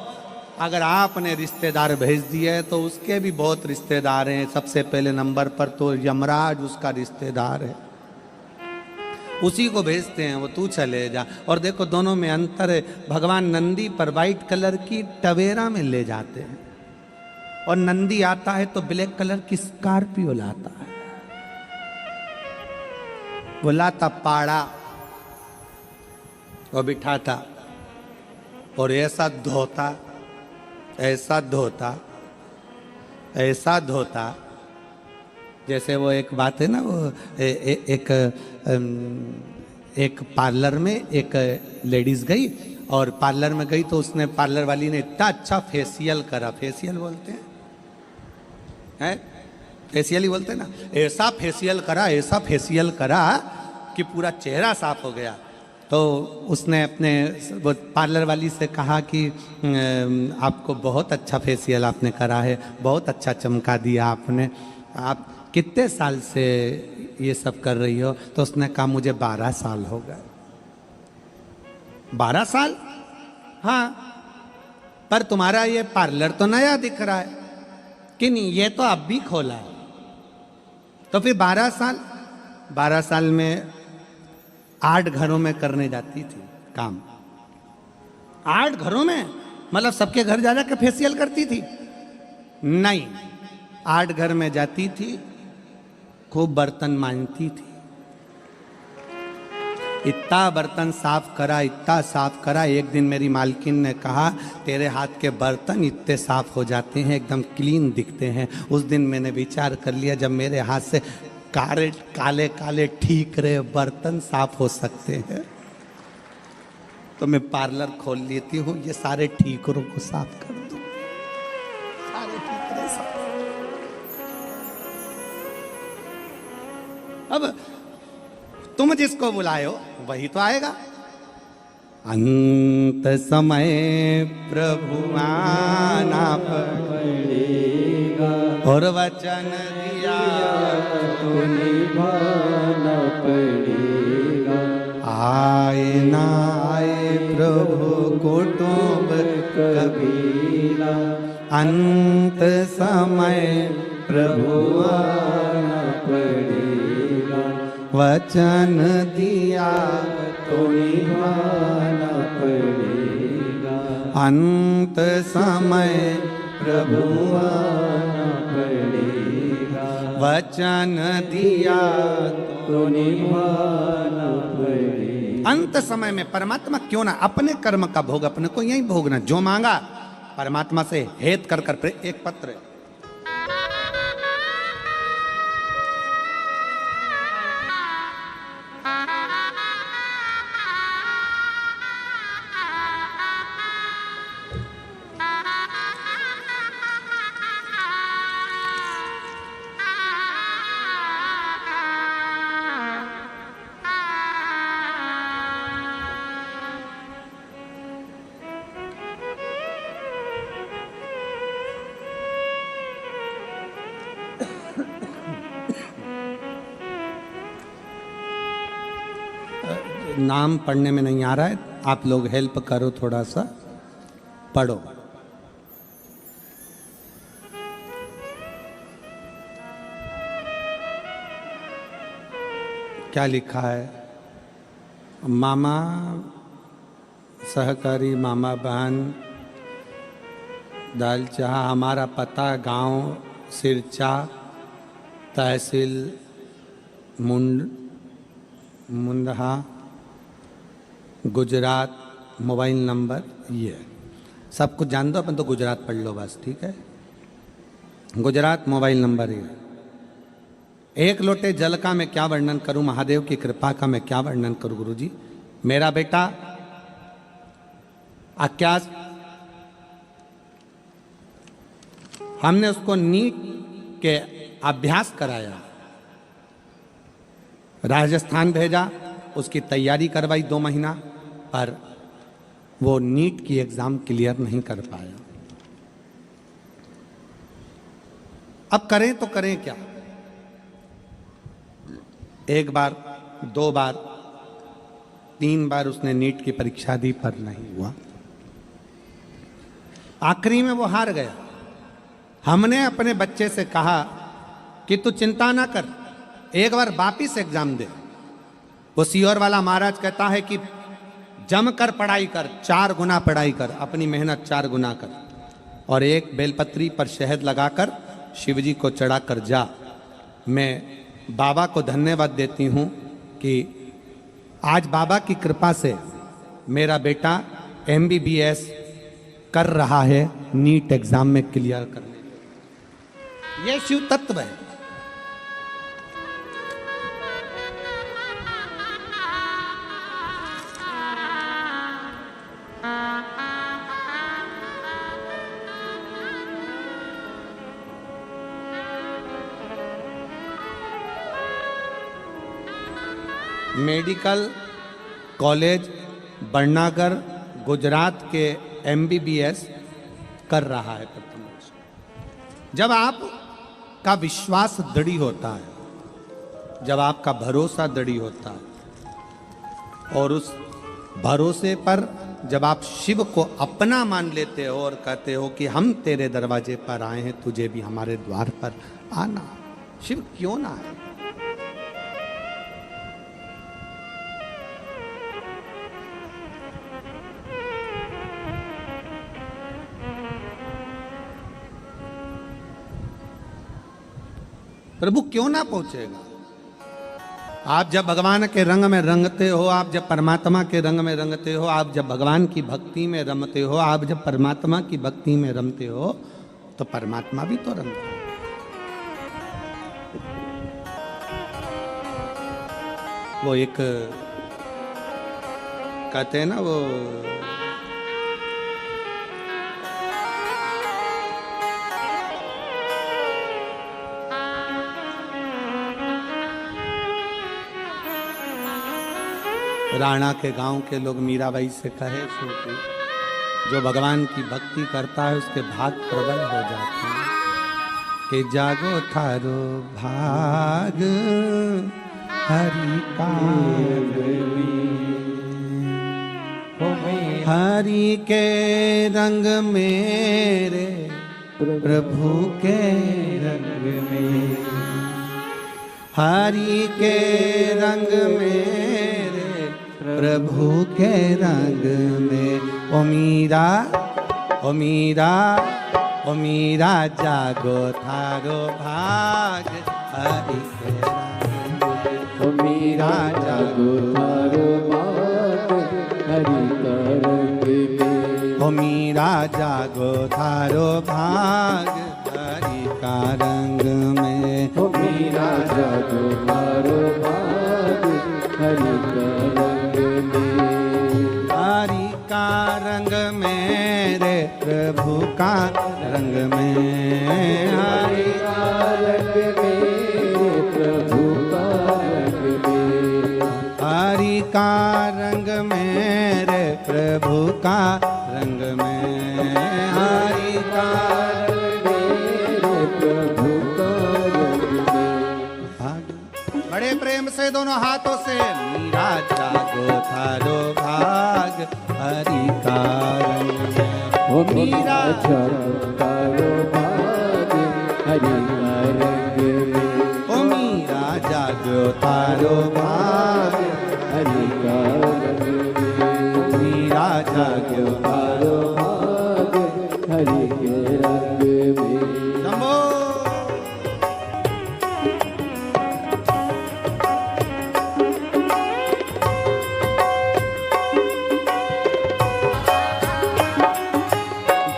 Speaker 2: अगर आपने रिश्तेदार भेज दिए तो उसके भी बहुत रिश्तेदार हैं। सबसे पहले नंबर पर तो यमराज उसका रिश्तेदार है, उसी को भेजते हैं, वो तू चले जा। और देखो दोनों में अंतर है। भगवान नंदी पर वाइट कलर की टवेरा में ले जाते हैं, और नंदी आता है तो ब्लैक कलर की स्कॉर्पियो लाता है। वो लाता पाड़ा और बिठाता, और ऐसा धोता ऐसा धोता ऐसा धोता। जैसे वो एक बात है ना, वो एक पार्लर में एक लेडीज गई, और पार्लर में गई तो उसने, पार्लर वाली ने इतना अच्छा फेशियल करा, फेशियल बोलते हैं, फेशियल ही बोलते हैं ना, ऐसा फेशियल करा, ऐसा फेशियल करा कि पूरा चेहरा साफ हो गया। तो उसने अपने वो पार्लर वाली से कहा कि आपको बहुत अच्छा फेशियल आपने करा है, बहुत अच्छा चमका दिया आपने, आप कितने साल से ये सब कर रही हो? तो उसने कहा मुझे 12 साल हो गए। 12 साल? हाँ, पर तुम्हारा ये पार्लर तो नया दिख रहा है कि नहीं, ये तो अब भी खोला है। तो फिर 12 साल? 12 साल में 8 घरों में करने जाती थी काम। 8 घरों में, मतलब सबके घर जा के फेशियल करती थी? नहीं, 8 घर में जाती थी, खूब बर्तन मांजती थी। इतना बर्तन साफ करा, इतना साफ करा। एक दिन मेरी मालकिन ने कहा तेरे हाथ के बर्तन इतने साफ हो जाते हैं, एकदम क्लीन दिखते हैं। उस दिन मैंने विचार कर लिया, जब मेरे हाथ से काले काले ठीक रहे बर्तन साफ हो सकते हैं तो मैं पार्लर खोल लेती हूँ, ये सारे ठीकरों को साफ कर दूँ, सारे ठीकरे साफ। अब तुम जिसको बुलाए हो वही तो आएगा। अंत समय प्रभु आना पड़ेगा, और वचन दिया तो निभाना पड़ेगा। आए ना आए प्रभु कुटुंब कबीला, अंत समय प्रभु आना पड़ेगा। वचन दिया तो निभाना पड़ेगा, अंत समय प्रभु आना
Speaker 3: पड़ेगा,
Speaker 2: वचन दिया
Speaker 3: तो निभाना पड़ेगा।
Speaker 2: अंत समय में परमात्मा क्यों ना अपने कर्म का भोग अपने को यही भोगना, जो मांगा परमात्मा से हेत कर कर। एक पत्र है, नाम पढ़ने में नहीं आ रहा है, आप लोग हेल्प करो, थोड़ा सा पढ़ो। क्या लिखा है? मामा सहकारी, मामा बहन, दाल चाह। हमारा पता गांव सिरचा, तहसील मुंडहा, गुजरात। मोबाइल नंबर ये सब कुछ जान दो, अपन तो गुजरात पढ़ लो बस, ठीक है। गुजरात मोबाइल नंबर ये। एक लोटे जल का मैं क्या वर्णन करूं, महादेव की कृपा का मैं क्या वर्णन करूं गुरुजी। मेरा बेटा आक्यास, हमने उसको नीट के अभ्यास कराया, राजस्थान भेजा, उसकी तैयारी करवाई 2 महीना, पर वो नीट की एग्जाम क्लियर नहीं कर पाया। अब करें तो करें क्या? 1 बार, 2 बार, 3 बार उसने नीट की परीक्षा दी पर नहीं हुआ। आखिरी में वो हार गया। हमने अपने बच्चे से कहा कि तू चिंता ना कर, एक बार वापिस एग्जाम दे। वो सीहोर वाला महाराज कहता है कि जम कर पढ़ाई कर, 4 गुना पढ़ाई कर, अपनी मेहनत 4 गुना कर, और एक बेलपत्री पर शहद लगाकर शिव जी को चढ़ा कर जा। मैं बाबा को धन्यवाद देती हूँ कि आज बाबा की कृपा से मेरा बेटा MBBS कर रहा है, नीट एग्जाम में क्लियर करने। ये शिव तत्व है। मेडिकल कॉलेज बरनागर गुजरात के MBBS कर रहा है प्रथम वर्ष। जब आपका विश्वास दृढ़ होता है, जब आपका भरोसा दृढ़ होता है, और उस भरोसे पर जब आप शिव को अपना मान लेते हो और कहते हो कि हम तेरे दरवाजे पर आए हैं, तुझे भी हमारे द्वार पर आना, शिव क्यों ना आए। प्रभु क्यों ना पहुंचेगा। आप जब भगवान के रंग में रंगते हो, आप जब परमात्मा के रंग में रंगते हो, आप जब भगवान की भक्ति में रमते हो, आप जब परमात्मा की भक्ति में रमते हो, तो परमात्मा भी तो रमता है। वो एक कहते हैं ना, वो राणा के गांव के लोग मीराबाई से कहे सो कि जो भगवान की भक्ति करता है उसके भाग प्रबल हो जाते हैं, कि जागो थारो भाग हरि का, हरि के रंग मेरे प्रभु के रंग में, हरि के रंग मेरे प्रभु के रंग में। ओ मीरा, ओ मीरा, ओ मीरा जागो थारो भाग हरि के रंग में।
Speaker 3: ओ मीरा जागो थारो भाग हरि का रंग में।
Speaker 2: ओ मीरा जागो थारो भाग हरि का रंग में।
Speaker 3: ओ मीरा जागो थारो भाग हरि का रंग में।
Speaker 2: हरि का रंग मेरे प्रभु का रंग में। हरि
Speaker 3: का रंग मेरे प्रभु का रंग में।
Speaker 2: हरि का रंग मेरे प्रभु का रंग में। हरि का
Speaker 3: रंग मेरे प्रभु का रंग में।
Speaker 2: बड़े प्रेम से दोनों हाथों से मीरा जागो थारो भाग हरि का रंग में।
Speaker 3: ओ मीरा जागो थारो भाग हरि का रंग में।
Speaker 2: ओ मीरा जागो थारो भाग
Speaker 3: हरि का रंग में।
Speaker 2: मीरा जागो
Speaker 3: थारो भाग हरि के रंग में।
Speaker 2: नमो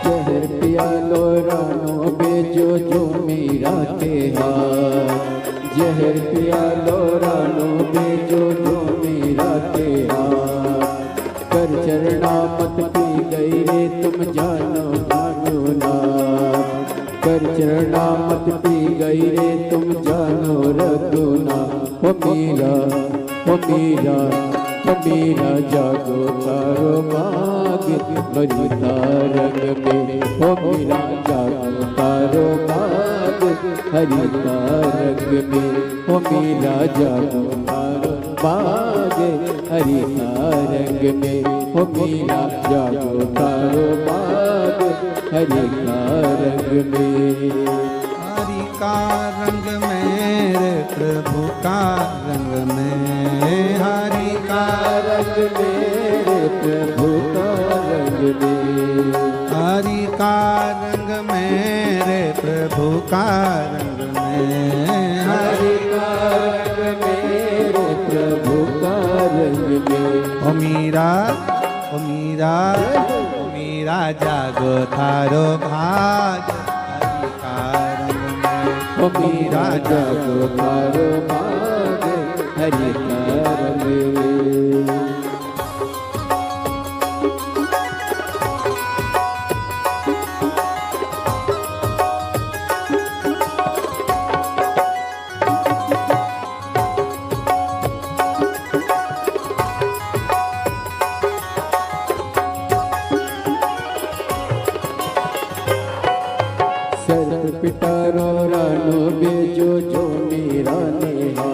Speaker 3: जहर पियालो रानो बेजो जो मीरा के हाथ। जहर पियालो रानो बेजो जो मीरा के हाथ। कर चरणा मत पी गई रे तुम जानो जानो ना। कर चरणा मत पी गई रे तुम जानो रघुना। ओ मीरा ओ मीरा ओ मीरा जागो तारो भाग हरि का रंग में। ओ मीरा जागो तारो भाग हरि का रंग में। ओ मीरा जागो तारो भाग हरि का रंग में। ओ मीरा जागो तारो भाग हरि का रंग में।
Speaker 2: हरि का रंग मेरे प्रभु का रंग में। हरि का
Speaker 3: रंग मेरे प्रभु का रंग में।
Speaker 2: हरि का रंग मेरे प्रभु का रंग में।
Speaker 3: हरि का रंग मेरे प्रभु का रंग में।
Speaker 2: ओ मीरा ओ मीरा ओ मीरा जागो थारो भाग हरि का रंग में।
Speaker 3: ओ मीरा जागो थारो भाग हरि का रंग में। सर्प पिटारो रानो बेजो जो मीरा नेहा।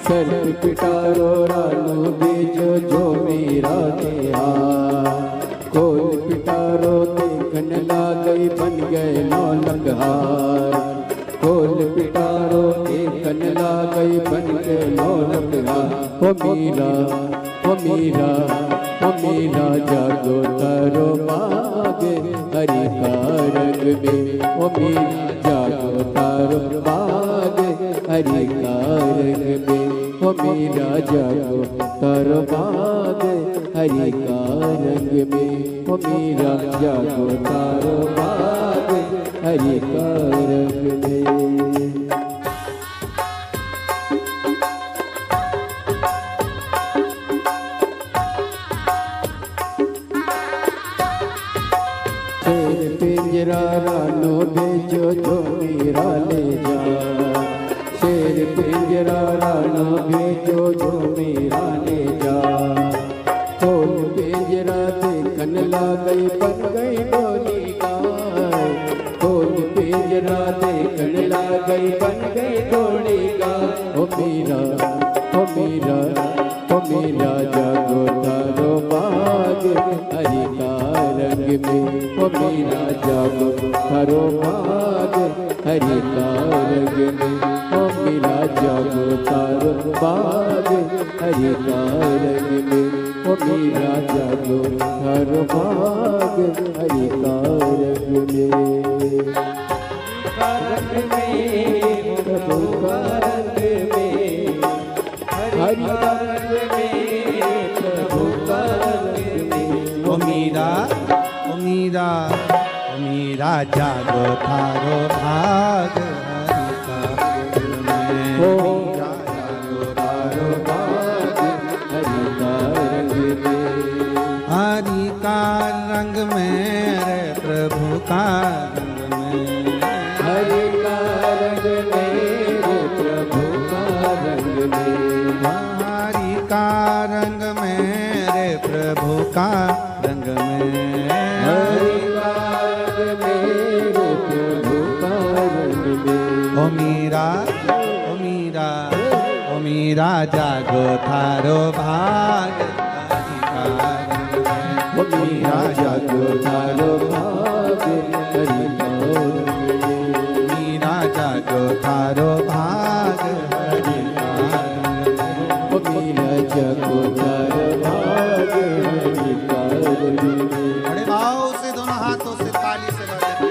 Speaker 3: सर्प पिटारो रानो बेजो जो मीरा नेहा। खोल पिटारो देखन लागई बन गए नौलख हार। खोल पिटारो देखन लागई बन गए नौलख हार। ओ मीरा ओ मीरा ओ मीरा जागो तारो भाग हरि का रंग में। ओ मीरा जागो तारो भाग हरि का रंग में। ओ मीरा जागो तारो भाग हरि का रंग में। ओ मीरा जागो तारो भाग हरि का रंग में। शेर पिंजरा रानो भेजो जो मीरा ले जा। शेर पिंजरा रानो भेजो जो मीरा ले जा। खोल पिंजरा देखन लागई बन गई डोली गाय। खोल पिंजरा देखन लागई बन गई डोली गाय। ओ मीरा ओ मीरा ओ मीरा जागो तारो भाग हरि का रंग में। ओ मीरा जागो तारो भाग हरि का रंग में। ओ मीरा जागो तारो भाग हरि का रंग में। ओ मीरा जागो हर भाग हरि का रंग में, प्रभु का रंग में, हरि का रंग में, प्रभु का रंग में।
Speaker 2: ओ मीरा, ओ मीरा, ओ मीरा जागो थारो भाग हरि का रंग में।
Speaker 3: ओ मीरा जागो थारो भाग हरि का रंग में,
Speaker 2: हरि का रंग में रे प्रभु का रंग में,
Speaker 3: हरि का रंग में रे प्रभु का रंग में,
Speaker 2: हरि का रंग में रे प्रभु का रंग में,
Speaker 3: हरि का रंग में रे प्रभु का रंग में।
Speaker 2: ओ मीरा, ओ मीरा, ओ मीरा जागो थारो भाग हरि का रंग में।
Speaker 3: ओ मीरा जागो थारो भाग हरि का रंग में,
Speaker 2: मीरा जागो थारो भाग हरि का रंग में।
Speaker 3: ओ मीरा जागो थारो भाग हरि का रंग में।
Speaker 2: बड़े भाव से दोनों हाथों से ताली से बजाते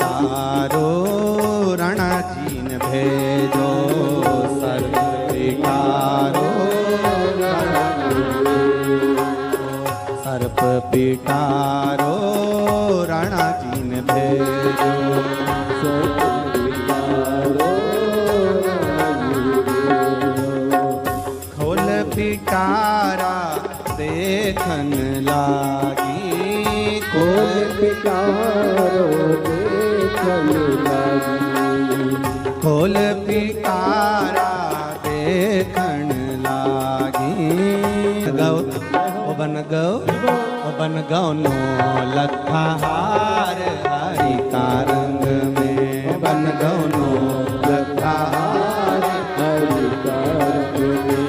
Speaker 2: तारो रणजीन भेजो सर्प पिटारो रणजीन भेजो, खोल पिटारा देखन लागी,
Speaker 3: खोल पिटारो देखन लागी,
Speaker 2: खोल पिटारा देखन लागी। गौ ओ बन गौ नो लखा हार हरि का रंग में, बन गौ नो लखा हार
Speaker 3: हरि का रंग में।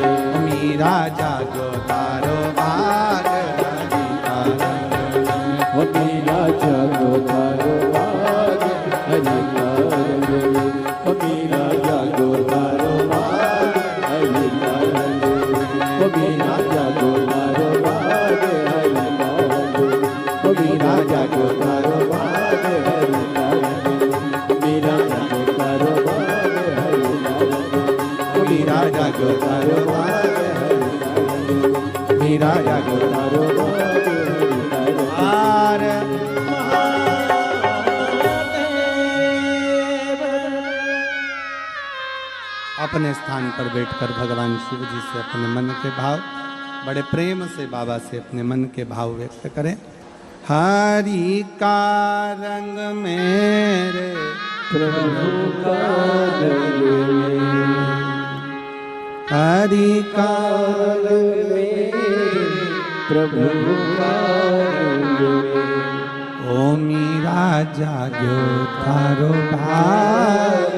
Speaker 2: मीरा जागो तारो भाग हरि का रंग में।
Speaker 3: ओ मीरा जागो थारो भाग हरि का रंग में, ओ मीरा जागो थारो भाग हरि का रंग में, ओ मीरा जागो थारो भाग हरि का रंग में, ओ मीरा जागो थारो भाग हरि का रंग में, मीरा जागो थारो भाग हरि का रंग में, ओ मीरा जागो थारो भाग हरि का रंग में, मीरा जागो थारो भाग हरि का रंग में।
Speaker 2: आर अपने स्थान पर बैठकर भगवान शिव जी से अपने मन के भाव बड़े प्रेम से बाबा से अपने मन के भाव व्यक्त करें। हरि का रंग मेरे
Speaker 3: प्रभु का रंग में,
Speaker 2: हरि का
Speaker 3: रंग में, प्रभु का रंग में।
Speaker 2: ओ मीरा जाग्यो थारो भाग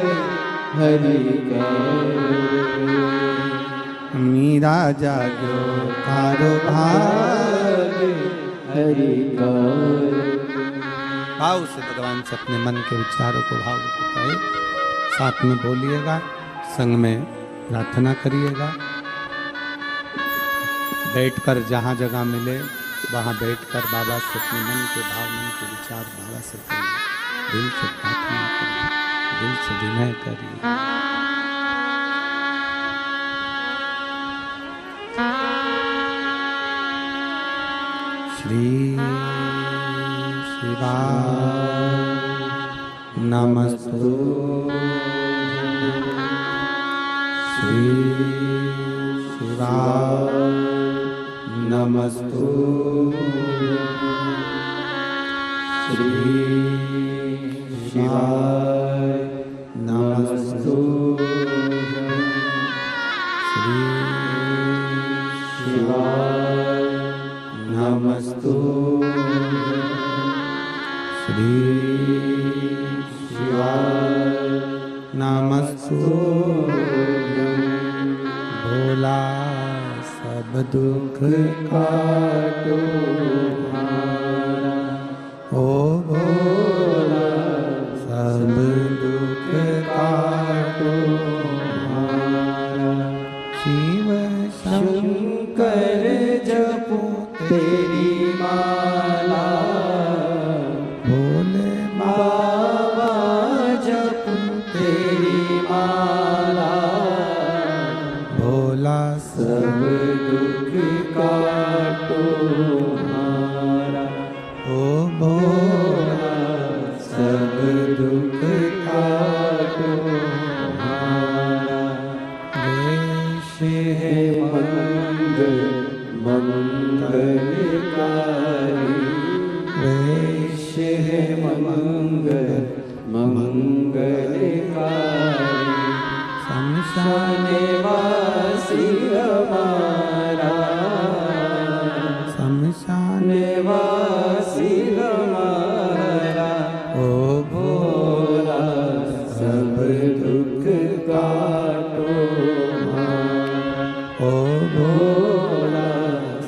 Speaker 3: हरि का रंग में,
Speaker 2: मीरा जाग्यो थारो भाग।
Speaker 3: हरि का रंग में।
Speaker 2: भाव से भगवान से अपने मन के विचारों को भाव को कहे, साथ में बोलिएगा, संग में प्रार्थना करिएगा। बैठकर जहाँ जगह मिले वहाँ बैठकर बाबा से अपने मन के भाव मन के विचार बाबा से करिए, दिल से प्रार्थना करिए, दिल से विनय करिए। श्री शिवाय नमस्तु, श्री शिवाय नमस्तु, श्री शिवाय नमस्तु, श्री शिवाय नमस्तु, श्री शिवाय नमस्तु। भोला सब दुख काटो भारा, ओ भोला सब दुख काटो
Speaker 3: है मंगल मंगलकारी, वैश्य है मंगल मंगलकारी, शमशानवासी हमारा, शमशानवासी हमारा, ओ भोला सब दुख काटो, ओ भोला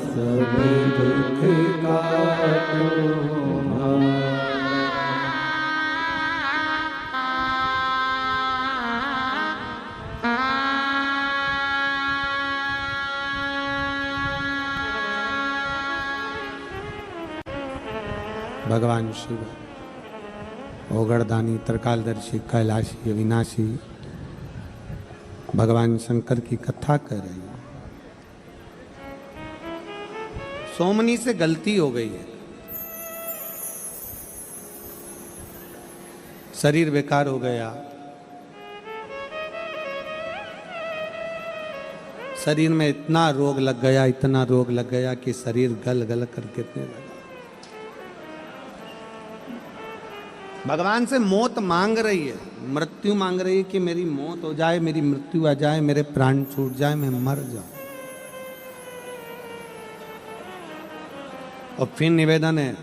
Speaker 3: सब दुख काटो।
Speaker 2: भगवान शिव ओगड़दानी, त्रिकालदर्शी, कैलाशी, अविनाशी भगवान शंकर की कथा कर रही है। सोमनी से गलती हो गई है, शरीर बेकार हो गया, शरीर में इतना रोग लग गया, इतना रोग लग गया कि शरीर गल गल कर गिरने लगा। भगवान से मौत मांग रही है, मृत्यु मांग रही है कि मेरी मौत हो जाए, मेरी मृत्यु आ जाए, मेरे प्राण छूट जाए, मैं मर जाऊं। और फिर निवेदन है,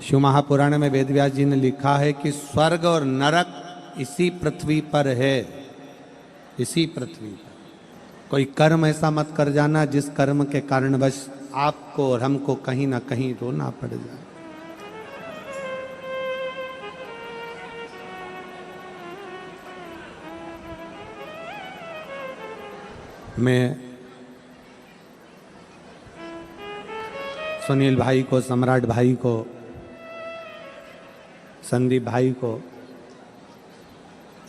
Speaker 2: शिव महापुराण में वेदव्यास जी ने लिखा है कि स्वर्ग और नरक इसी पृथ्वी पर है, इसी पृथ्वी पर। कोई कर्म ऐसा मत कर जाना जिस कर्म के कारणवश आपको और हमको कहीं ना कहीं रोना पड़ जाए। मैं सुनील भाई को, सम्राट भाई को, संदीप भाई को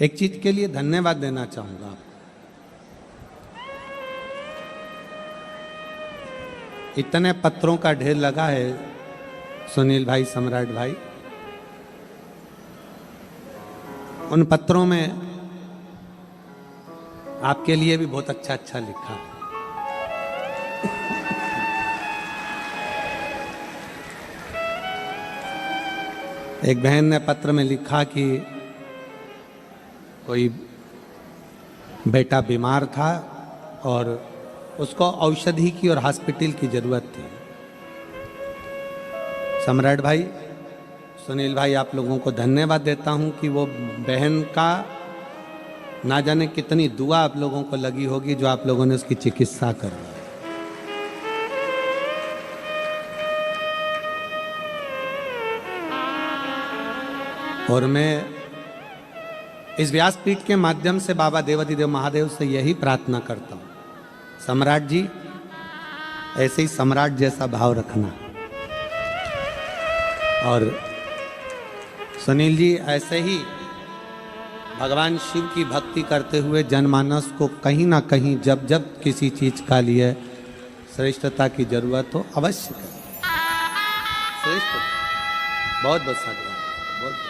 Speaker 2: एक चीज के लिए धन्यवाद देना चाहूंगा। इतने पत्रों का ढेर लगा है सुनील भाई, सम्राट भाई, उन पत्रों में आपके लिए भी बहुत अच्छा अच्छा लिखा। एक बहन ने पत्र में लिखा कि कोई बेटा बीमार था और उसको औषधि की और हॉस्पिटल की जरूरत थी। सम्राट भाई, सुनील भाई, आप लोगों को धन्यवाद देता हूं कि वो बहन का ना जाने कितनी दुआ आप लोगों को लगी होगी जो आप लोगों ने उसकी चिकित्सा कर दी। और मैं इस व्यासपीठ के माध्यम से बाबा देवाधिदेव महादेव से यही प्रार्थना करता हूं, सम्राट जी ऐसे ही सम्राट जैसा भाव रखना, और सुनील जी ऐसे ही भगवान शिव की भक्ति करते हुए जनमानस को कहीं ना कहीं जब जब किसी चीज का लिए श्रेष्ठता की जरूरत हो अवश्य करें। श्रेष्ठ बहुत बहुत साधुवाद, बहुत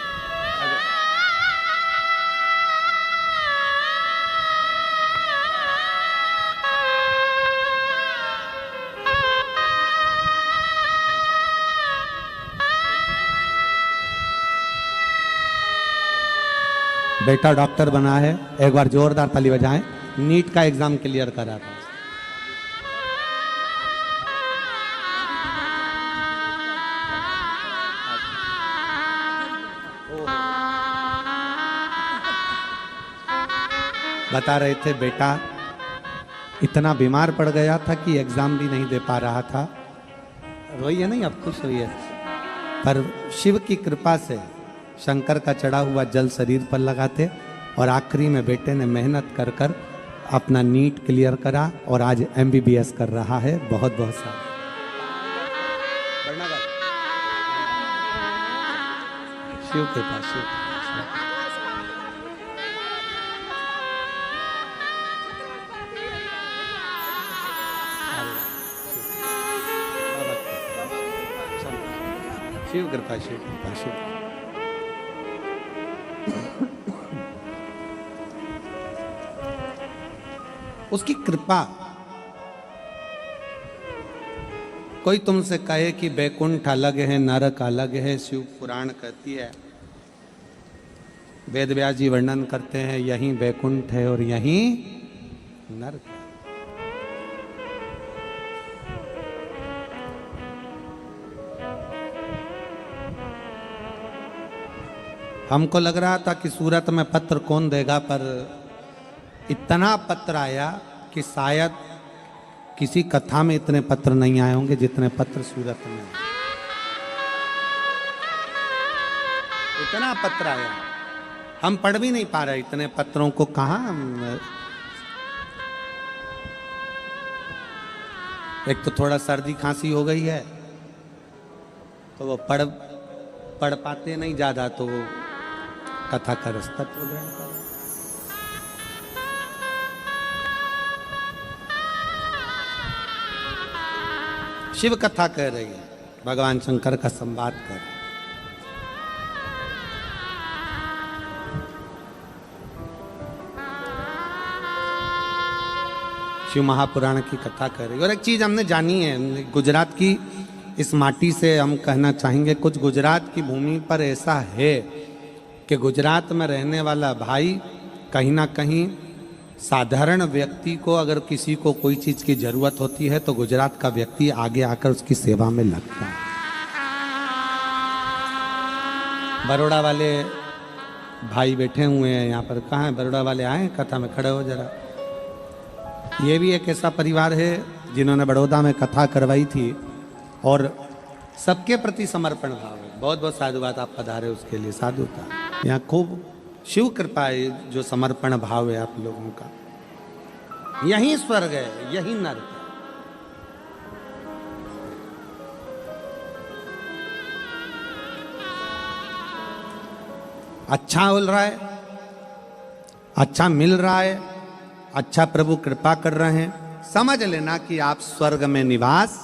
Speaker 2: बेटा डॉक्टर बना है, एक बार जोरदार ताली बजाएं। नीट का एग्जाम क्लियर करा था। बता रहे थे बेटा इतना बीमार पड़ गया था कि एग्जाम भी नहीं दे पा रहा था। रोइए नहीं, अब खुश होइए। पर शिव की कृपा से शंकर का चढ़ा हुआ जल शरीर पर लगाते और आखिरी में बेटे ने मेहनत कर कर अपना नीट क्लियर करा और आज MBBS कर रहा है। बहुत बहुत सारा शिव के पास शिव कृपा, शिव कृपा, शिव। उसकी कृपा। कोई तुमसे कहे कि बैकुंठ अलग है, नरक अलग है, शिव पुराण कहती है, वेद व्यास जी वर्णन करते हैं यहीं बैकुंठ है और यहीं नरक है। हमको लग रहा था कि सूरत में पत्र कौन देगा, पर इतना पत्र आया कि शायद किसी कथा में इतने पत्र नहीं आए होंगे जितने पत्र सूरत में। इतना पत्र आया, हम पढ़ भी नहीं पा रहे इतने पत्रों को। कहाँ एक तो थोड़ा सर्दी खांसी हो गई है तो वो पढ़ पाते नहीं ज्यादा, तो वो कथा का रास्ता तो ग्रहण कर। शिव कथा कह रही है, भगवान शंकर का संवाद कर रही है। शिव महापुराण की कथा कर रही है। और एक चीज हमने जानी है गुजरात की, इस माटी से हम कहना चाहेंगे, कुछ गुजरात की भूमि पर ऐसा है कि गुजरात में रहने वाला भाई कहीं ना कहीं साधारण व्यक्ति को अगर किसी को कोई चीज की जरूरत होती है तो गुजरात का व्यक्ति आगे आकर उसकी सेवा में लगता है। बड़ौदा वाले भाई बैठे हुए हैं यहाँ पर, कहाँ है बड़ौदा वाले? आए कथा में, खड़े हो जरा। ये भी एक ऐसा परिवार है जिन्होंने बड़ौदा में कथा करवाई थी और सबके प्रति समर्पण भाव है। बहुत बहुत साधुवाद, आप पधारे उसके लिए साधुता। यहाँ खूब शिव कृपा है, जो समर्पण भाव है आप लोगों का। यही स्वर्ग है, यही नरक है। अच्छा हो रहा है, अच्छा मिल रहा है, अच्छा प्रभु कृपा कर रहे हैं, समझ लेना कि आप स्वर्ग में निवास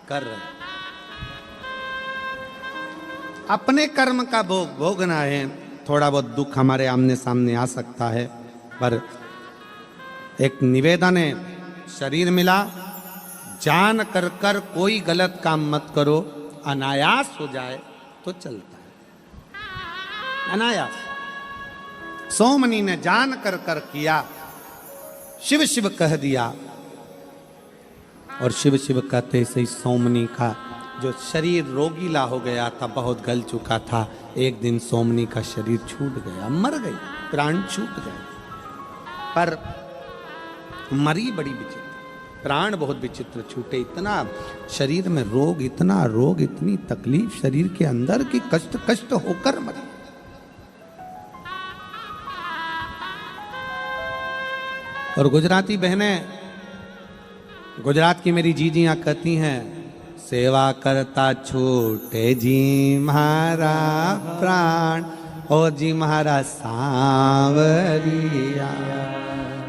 Speaker 2: कर रहे हैं। अपने कर्म का भोग भोगना है। थोड़ा बहुत दुख हमारे आमने सामने आ सकता है, पर एक निवेदन है, शरीर मिला, जान कर कर कोई गलत काम मत करो, अनायास हो जाए तो चलता है। अनायास। सोमनी ने जान कर कर किया, शिव शिव कह दिया, और शिव शिव कहते से सोमनी का जो शरीर रोगीला हो गया था, बहुत गल चुका था, एक दिन सोमनी का शरीर छूट गया, मर गई, प्राण छूट गए। पर मरी बड़ी विचित्र, प्राण बहुत विचित्र छूटे। इतना शरीर में रोग, इतना रोग, इतनी तकलीफ शरीर के अंदर की कष्ट कष्ट होकर मरी। और गुजराती बहनें, गुजरात की मेरी जीजियां कहती हैं, सेवा करता छूटे जी म्हारा प्राण, ओ जी म्हारा सांवरिया।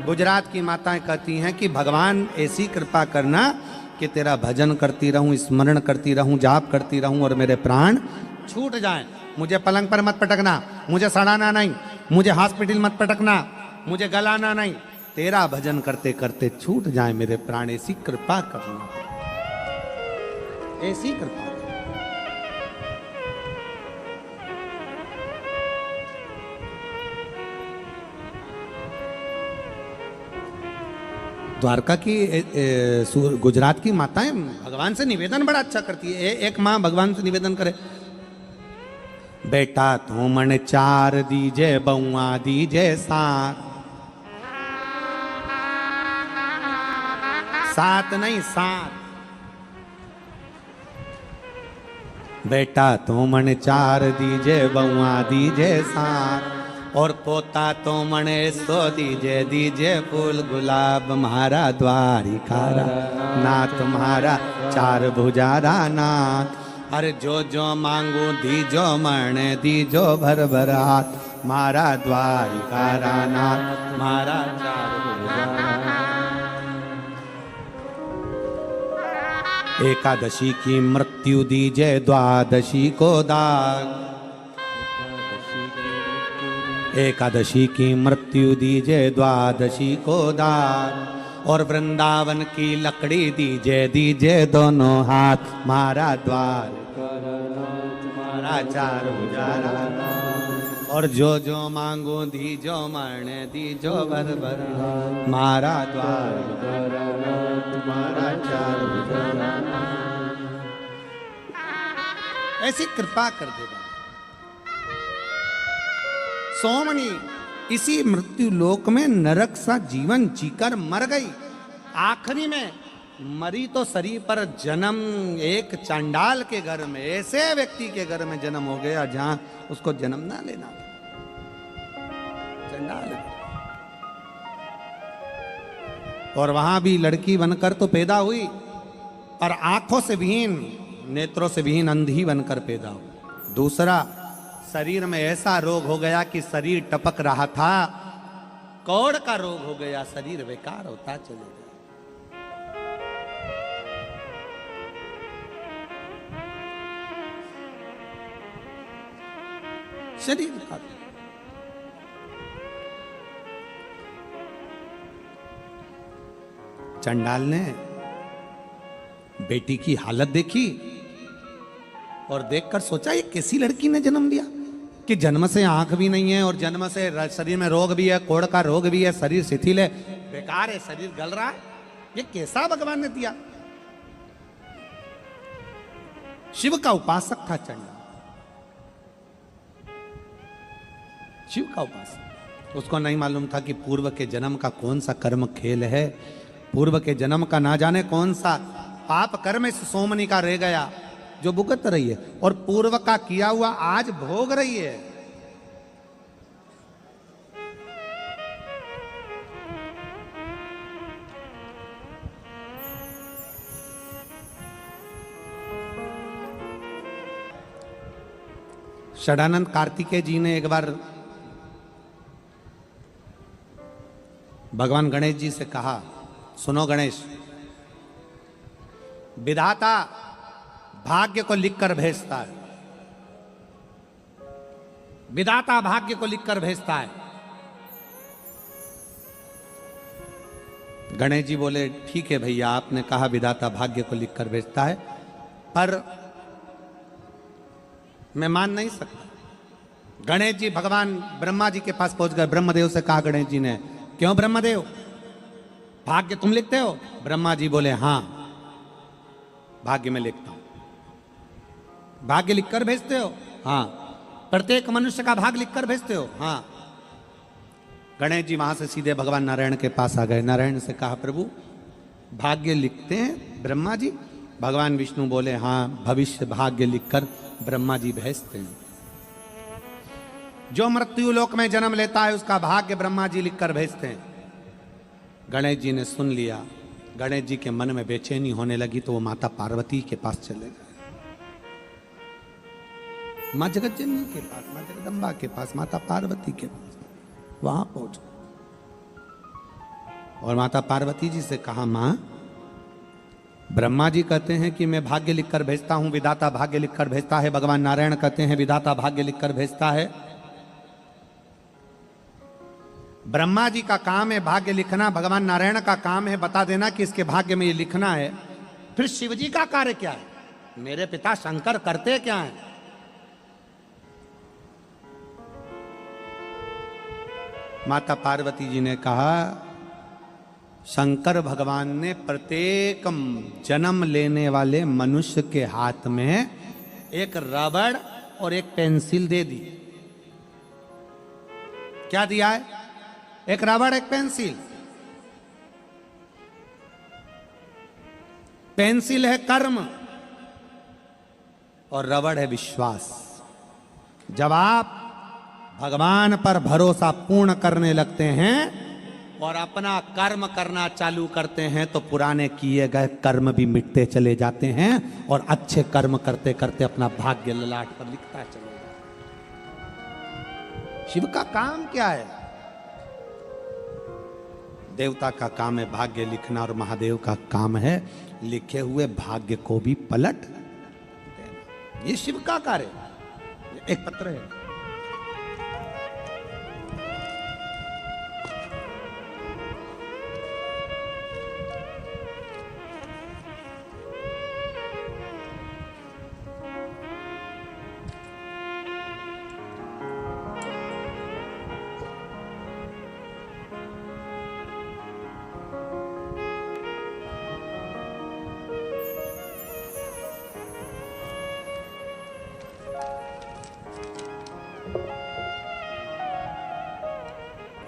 Speaker 2: गुजरात की माताएं कहती हैं कि भगवान ऐसी कृपा करना कि तेरा भजन करती रहूं, स्मरण करती रहूं, जाप करती रहूं और मेरे प्राण छूट जाएं। मुझे पलंग पर मत पटकना, मुझे सड़ाना नहीं, मुझे हॉस्पिटल मत पटकना, मुझे गलाना नहीं, तेरा भजन करते करते छूट जाए मेरे प्राण, ऐसी कृपा करना, ऐसी कृपा। द्वारका की गुजरात की माताएं भगवान से निवेदन बड़ा अच्छा करती है। एक माँ भगवान से निवेदन करे, बेटा तो मन 4 दीजे, बउआ दीजे 7 नहीं 7। बेटा तो मन 4 दीजे, बउआ दीजे 7, और पोता तो मने 100 दीजे, दीजे फूल गुलाब म्हारा द्वारिकारा नाथ, म्हारा 4 भुजारा नाथ। अरे जो जो मांगू दीजो मणे, दीजो भर भर हाथ, म्हारा द्वारिकारा नाथ, म्हारा 4 भुजारा। एकादशी की मृत्यु दीजे, द्वादशी को दाग, एकादशी की मृत्यु दीजिए द्वादशी को दान, और वृंदावन की लकड़ी दीजिए दीजिए दोनों हाथ, मारा द्वार मारा चार भुजारा, और जो जो मांगो दीजो मरने दीजो बर बर, मारा द्वार मारा चार भुजारा। ऐसी कृपा कर दे बाबा। सोमनी इसी मृत्यु लोक में नरक सा जीवन जीकर मर गई। आखिरी में मरी तो शरीर पर जन्म एक चांडाल के घर में, ऐसे व्यक्ति के घर में जन्म हो गया जहां उसको जन्म ना लेना, चांडाल। और वहां भी लड़की बनकर तो पैदा हुई, और आंखों से विहीन, नेत्रों से विहीन अंधी बनकर पैदा हुई। दूसरा, शरीर में ऐसा रोग हो गया कि शरीर टपक रहा था, कौड़ का रोग हो गया, शरीर बेकार होता चले गया। शरीर का चंडाल ने बेटी की हालत देखी और देखकर सोचा ये कैसी लड़की ने जन्म दिया कि जन्म से आंख भी नहीं है और जन्म से शरीर में रोग भी है, कोढ़ का रोग भी है, शरीर शिथिल है, बेकार है, शरीर गल रहा है, ये कैसा भगवान ने दिया। शिव का उपासक था चंडाल, शिव का उपासक। उसको नहीं मालूम था कि पूर्व के जन्म का कौन सा कर्म खेल है, पूर्व के जन्म का ना जाने कौन सा पाप कर्म इस सोमनी का रह गया जो भुगत रही है, और पूर्व का किया हुआ आज भोग रही है। षडानंद कार्तिकेय जी ने एक बार भगवान गणेश जी से कहा, सुनो गणेश, विधाता भाग्य को लिखकर भेजता है, विधाता भाग्य को लिखकर भेजता है। गणेश जी बोले, ठीक है भैया, आपने कहा विधाता भाग्य को लिखकर भेजता है, पर मैं मान नहीं सकता। गणेश जी भगवान ब्रह्मा जी के पास पहुंच गए, ब्रह्मदेव से कहा गणेश जी ने, क्यों ब्रह्मदेव, भाग्य तुम लिखते हो? ब्रह्मा जी बोले, हां भाग्य में लिखता हूं। भाग्य लिखकर भेजते हो? हां। प्रत्येक मनुष्य का भाग लिखकर भेजते हो? हां। गणेश जी वहां से सीधे भगवान नारायण के पास आ गए। नारायण से कहा, प्रभु भाग्य लिखते हैं ब्रह्मा जी? भगवान विष्णु बोले, हां, भविष्य भाग्य लिखकर ब्रह्मा जी भेजते हैं। जो मृत्यु लोक में जन्म लेता है उसका भाग्य ब्रह्मा जी लिखकर भेजते हैं। गणेश जी ने सुन लिया। गणेश जी के मन में बेचैनी होने लगी तो वो माता पार्वती के पास चले गए, मां जगतजननी के पास, मां जगदम्बा के पास, माता पार्वती के पास। वहां पहुंचे और माता पार्वती जी से कहा, मां, ब्रह्मा जी कहते हैं कि मैं भाग्य लिखकर भेजता हूं, विधाता भाग्य लिखकर भेजता है। भगवान नारायण कहते हैं विधाता भाग्य लिखकर भेजता है। ब्रह्मा जी का काम है भाग्य लिखना, भगवान नारायण का काम है बता देना कि इसके भाग्य में ये लिखना है। फिर शिव जी का कार्य क्या है? मेरे पिता शंकर करते क्या है? माता पार्वती जी ने कहा, शंकर भगवान ने प्रत्येक जन्म लेने वाले मनुष्य के हाथ में एक रबड़ और एक पेंसिल दे दी। क्या दिया है? एक रबड़, एक पेंसिल। पेंसिल है कर्म और रबड़ है विश्वास। जब आप भगवान पर भरोसा पूर्ण करने लगते हैं और अपना कर्म करना चालू करते हैं तो पुराने किए गए कर्म भी मिटते चले जाते हैं और अच्छे कर्म करते करते अपना भाग्य ललाट पर लिखता चले जाता। शिव का काम क्या है? देवता का काम है भाग्य लिखना और महादेव का काम है लिखे हुए भाग्य को भी पलट देना। ये शिव का कार्य है। एक पत्र है,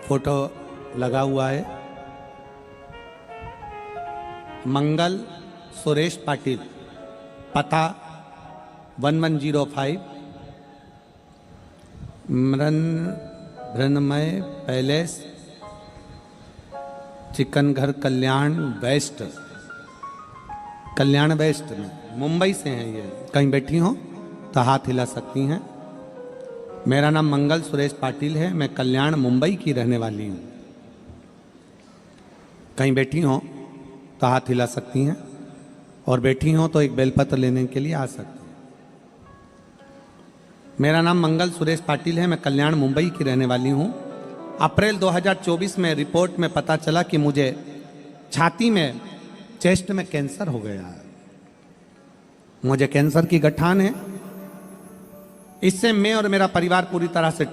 Speaker 2: फोटो लगा हुआ है। मंगल सुरेश पाटिल, पता 1105 मृण्मय पैलेस, चिकन घर, कल्याण वेस्ट में, मुंबई से हैं ये। कहीं बैठी हो तो हाथ हिला सकती हैं। मेरा नाम मंगल सुरेश पाटिल है, मैं कल्याण मुंबई की रहने वाली हूँ। कहीं बैठी हो तो हाथ हिला सकती हैं, और बैठी हो तो एक बेलपत्र लेने के लिए आ सकती हैं। मेरा नाम मंगल सुरेश पाटिल है, मैं कल्याण मुंबई की रहने वाली हूँ। अप्रैल 2024 में रिपोर्ट में पता चला कि मुझे छाती में, चेस्ट में कैंसर हो गया है। मुझे कैंसर की गठान है। इससे मैं और मेरा परिवार पूरी तरह से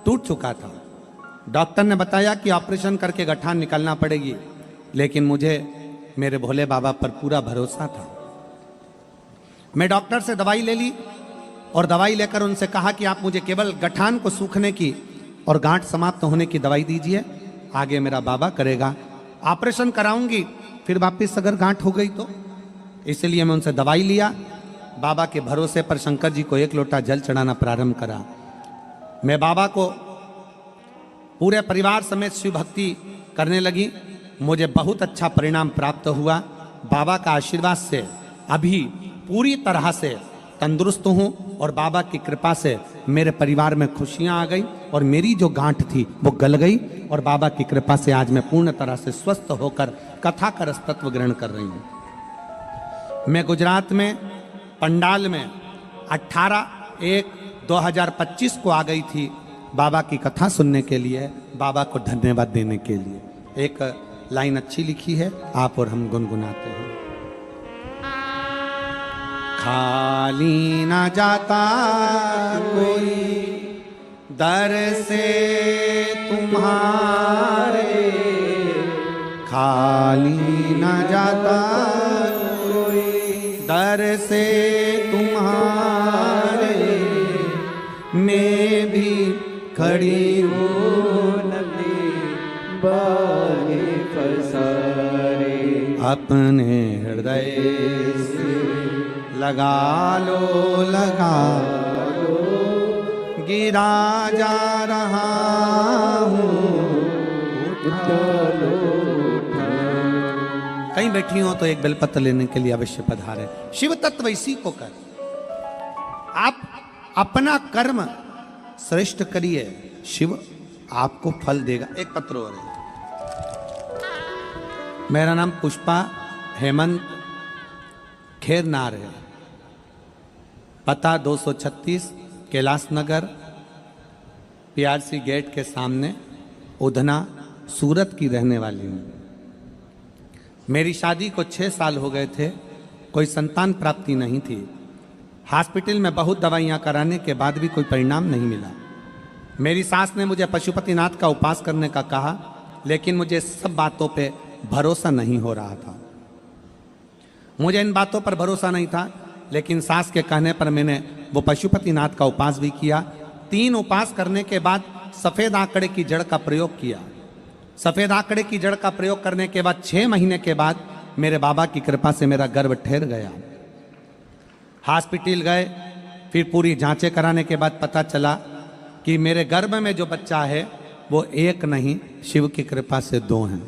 Speaker 2: टूट चुका था। डॉक्टर ने बताया कि ऑपरेशन करके गठान निकालना पड़ेगी, लेकिन मुझे मेरे भोले बाबा पर पूरा भरोसा था। मैं डॉक्टर से दवाई ले ली और दवाई लेकर उनसे कहा कि आप मुझे केवल गठान को सूखने की और गांठ समाप्त होने की दवाई दीजिए, आगे मेरा बाबा करेगा। ऑपरेशन कराऊंगी, फिर वापिस अगर गांठ हो गई तो। इसलिए मैं उनसे दवाई लिया। बाबा के भरोसे पर शंकर जी को 1 लोटा जल चढ़ाना प्रारंभ करा। मैं बाबा को पूरे परिवार समेत शिव भक्ति करने लगी। मुझे बहुत अच्छा परिणाम प्राप्त हुआ। बाबा का आशीर्वाद से अभी पूरी तरह से तंदुरुस्त हूँ, और बाबा की कृपा से मेरे परिवार में खुशियाँ आ गई, और मेरी जो गांठ थी वो गल गई, और बाबा की कृपा से आज मैं पूर्ण तरह से स्वस्थ होकर कथा का रसतत्व ग्रहण कर रही हूँ। मैं गुजरात में पंडाल में 18/1/2025 को आ गई थी बाबा की कथा सुनने के लिए, बाबा को धन्यवाद देने के लिए। एक लाइन अच्छी लिखी है, आप और हम गुनगुनाते हैं। खाली ना जाता कोई दर से तुम्हारे, खाली ना जाता कोई दर से तुम्हारे, मैं भी खड़ी हूँ
Speaker 3: नदी बागे पसारे,
Speaker 2: अपने हृदय से लगा लो, लगा लो, गिरा जा रहा हूँ, उठा लो। कहीं बैठी हो तो एक बेलपत्र लेने के लिए अवश्य पधारे। शिव तत्व इसी को कर। आप अपना कर्म श्रेष्ठ करिए, शिव आपको फल देगा। एक पत्र और है। मेरा नाम पुष्पा हेमंत खेरनार है, पता 236 कैलाश नगर, PRC गेट के सामने, उधना, सूरत की रहने वाली हूँ। मेरी शादी को 6 साल हो गए थे, कोई संतान प्राप्ति नहीं थी। हॉस्पिटल में बहुत दवाइयाँ कराने के बाद भी कोई परिणाम नहीं मिला। मेरी सास ने मुझे पशुपतिनाथ का उपास करने का कहा, लेकिन मुझे सब बातों पे भरोसा नहीं हो रहा था। मुझे इन बातों पर भरोसा नहीं था, लेकिन सास के कहने पर मैंने वो पशुपतिनाथ का उपास भी किया। 3 उपास करने के बाद सफ़ेद आंकड़े की जड़ का प्रयोग किया। सफ़ेद आंकड़े की जड़ का प्रयोग करने के बाद 6 महीने के बाद मेरे बाबा की कृपा से मेरा गर्भ ठहर गया। हॉस्पिटल गए, फिर पूरी जांचें कराने के बाद पता चला कि मेरे गर्भ में जो बच्चा है वो 1 नहीं, शिव की कृपा से 2 हैं।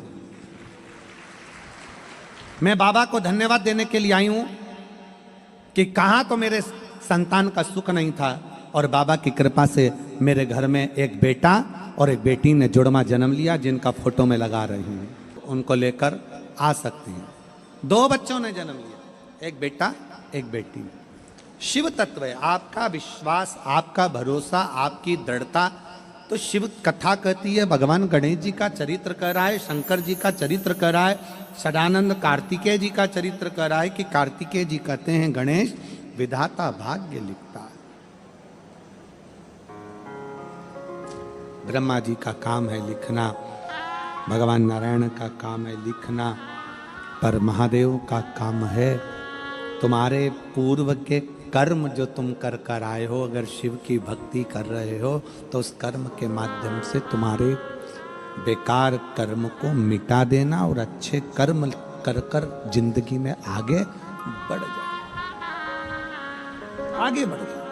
Speaker 2: मैं बाबा को धन्यवाद देने के लिए आई हूं कि कहाँ तो मेरे संतान का सुख नहीं था, और बाबा की कृपा से मेरे घर में एक बेटा और एक बेटी ने जुड़वा जन्म लिया, जिनका फोटो में लगा रही हूँ। उनको लेकर आ सकती हैं। 2 बच्चों ने जन्म लिया, एक बेटा एक बेटी। शिव तत्व है, आपका विश्वास, आपका भरोसा, आपकी दृढ़ता। तो शिव कथा कहती है, भगवान गणेश जी का चरित्र कह रहा है, शंकर जी का चरित्र कह रहा है, सदानंद कार्तिकेय जी का चरित्र कह रहा है कि कार्तिकेय जी कहते हैं गणेश विधाता भाग्य लिखता है। ब्रह्मा जी का काम है लिखना, भगवान नारायण का काम है लिखना, पर महादेव का काम है तुम्हारे पूर्व के कर्म जो तुम कर कर आए हो। अगर शिव की भक्ति कर रहे हो तो उस कर्म के माध्यम से तुम्हारे बेकार कर्म को मिटा देना और अच्छे कर्म कर कर जिंदगी में आगे बढ़ जाए, आगे बढ़ जाए।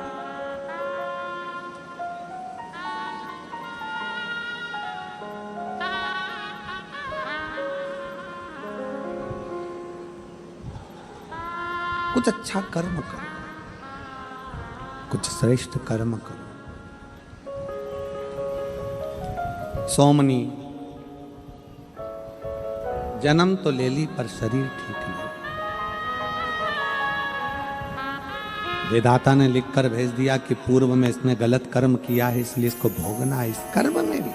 Speaker 2: कुछ अच्छा कर्म करो, कुछ श्रेष्ठ कर्म करो। सोमनी जन्म तो ले ली पर शरीर ठीक नहीं। विधाता ने लिखकर भेज दिया कि पूर्व में इसने गलत कर्म किया है, इसलिए इसको भोगना है। इस कर्म में भी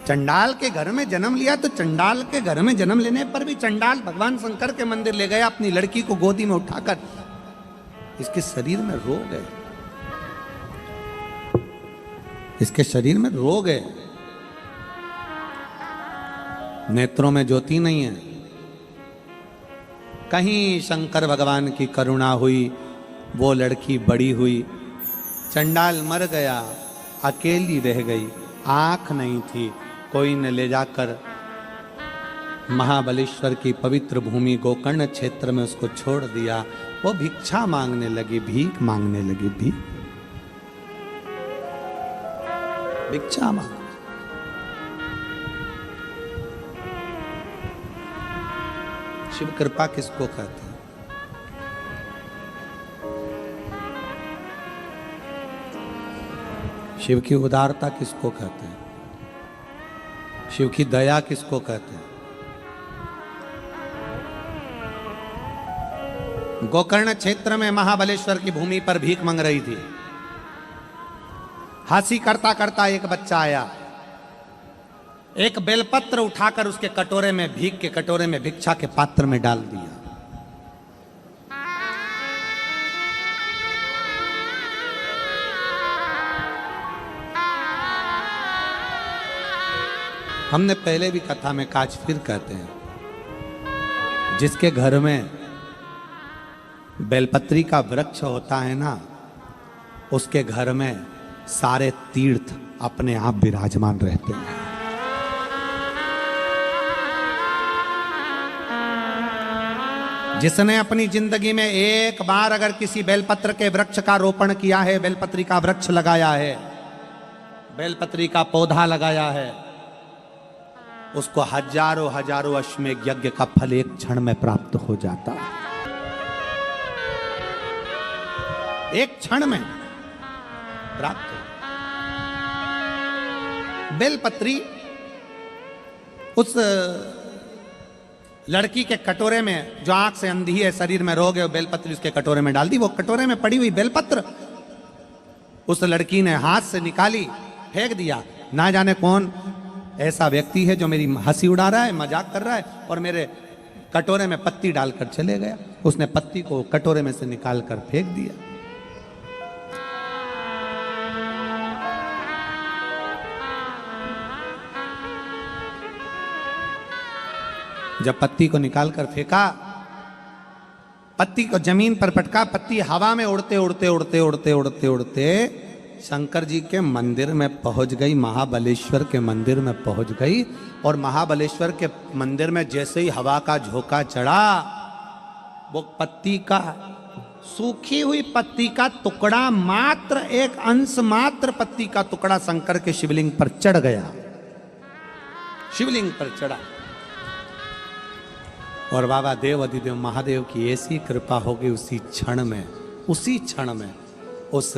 Speaker 2: चंडाल के घर में जन्म लिया, तो चंडाल के घर में जन्म लेने पर भी चंडाल भगवान शंकर के मंदिर ले गया अपनी लड़की को गोदी में उठाकर। इसके शरीर में रोग है, इसके शरीर में रोग है, नेत्रों में ज्योति नहीं है। कहीं शंकर भगवान की करुणा हुई, वो लड़की बड़ी हुई, चंडाल मर गया, अकेली रह गई, आंख नहीं थी। कोई ने ले जाकर महाबलेश्वर की पवित्र भूमि गोकर्ण क्षेत्र में उसको छोड़ दिया। वो भिक्षा मांगने लगी, भीख मांगने लगी, भिक्षा मांग। शिव कृपा किसको कहते हैं? शिव की उदारता किसको कहते हैं? शिव की दया किसको कहते हैं? गोकर्ण क्षेत्र में महाबलेश्वर की भूमि पर भीख मांग रही थी। हंसी करता करता एक बच्चा आया, एक बेलपत्र उठाकर उसके कटोरे में, भीख के कटोरे में, भिक्षा के पात्र में डाल दिया। हमने पहले भी कथा में कहा, आज फिर कहते हैं, जिसके घर में बेलपत्री का वृक्ष होता है ना, उसके घर में सारे तीर्थ अपने आप विराजमान रहते हैं। जिसने अपनी जिंदगी में एक बार अगर किसी बेलपत्र के वृक्ष का रोपण किया है, बेलपत्री का वृक्ष लगाया है, बेलपत्री का पौधा लगाया है, उसको हजारों हजारों अश्वमेध यज्ञ का फल एक क्षण में प्राप्त हो जाता है। एक क्षण में प्राप्त हो। बेलपत्री उस लड़की के कटोरे में, जो आंख से अंधी है, शरीर में रोग है, बेलपत्री उसके कटोरे में डाल दी। वो कटोरे में पड़ी हुई बेलपत्र उस लड़की ने हाथ से निकाली, फेंक दिया। ना जाने कौन ऐसा व्यक्ति है जो मेरी हंसी उड़ा रहा है, मजाक कर रहा है, और मेरे कटोरे में पत्ती डालकर चले गया। उसने पत्ती को कटोरे में से निकालकर फेंक दिया। जब पत्ती को निकालकर फेंका, पत्ती को जमीन पर पटका, पत्ती हवा में उड़ते उड़ते उड़ते उड़ते उड़ते उड़ते शंकर जी के मंदिर में पहुंच गई, महाबलेश्वर के मंदिर में पहुंच गई। और महाबलेश्वर के मंदिर में जैसे ही हवा का झोंका चढ़ा, वो पत्ती का, सूखी हुई पत्ती का टुकड़ा मात्र, एक अंश मात्र पत्ती का टुकड़ा शंकर के शिवलिंग पर चढ़ गया। शिवलिंग पर चढ़ा और बाबा देव अधिदेव महादेव की ऐसी कृपा हो गई, उसी क्षण में उस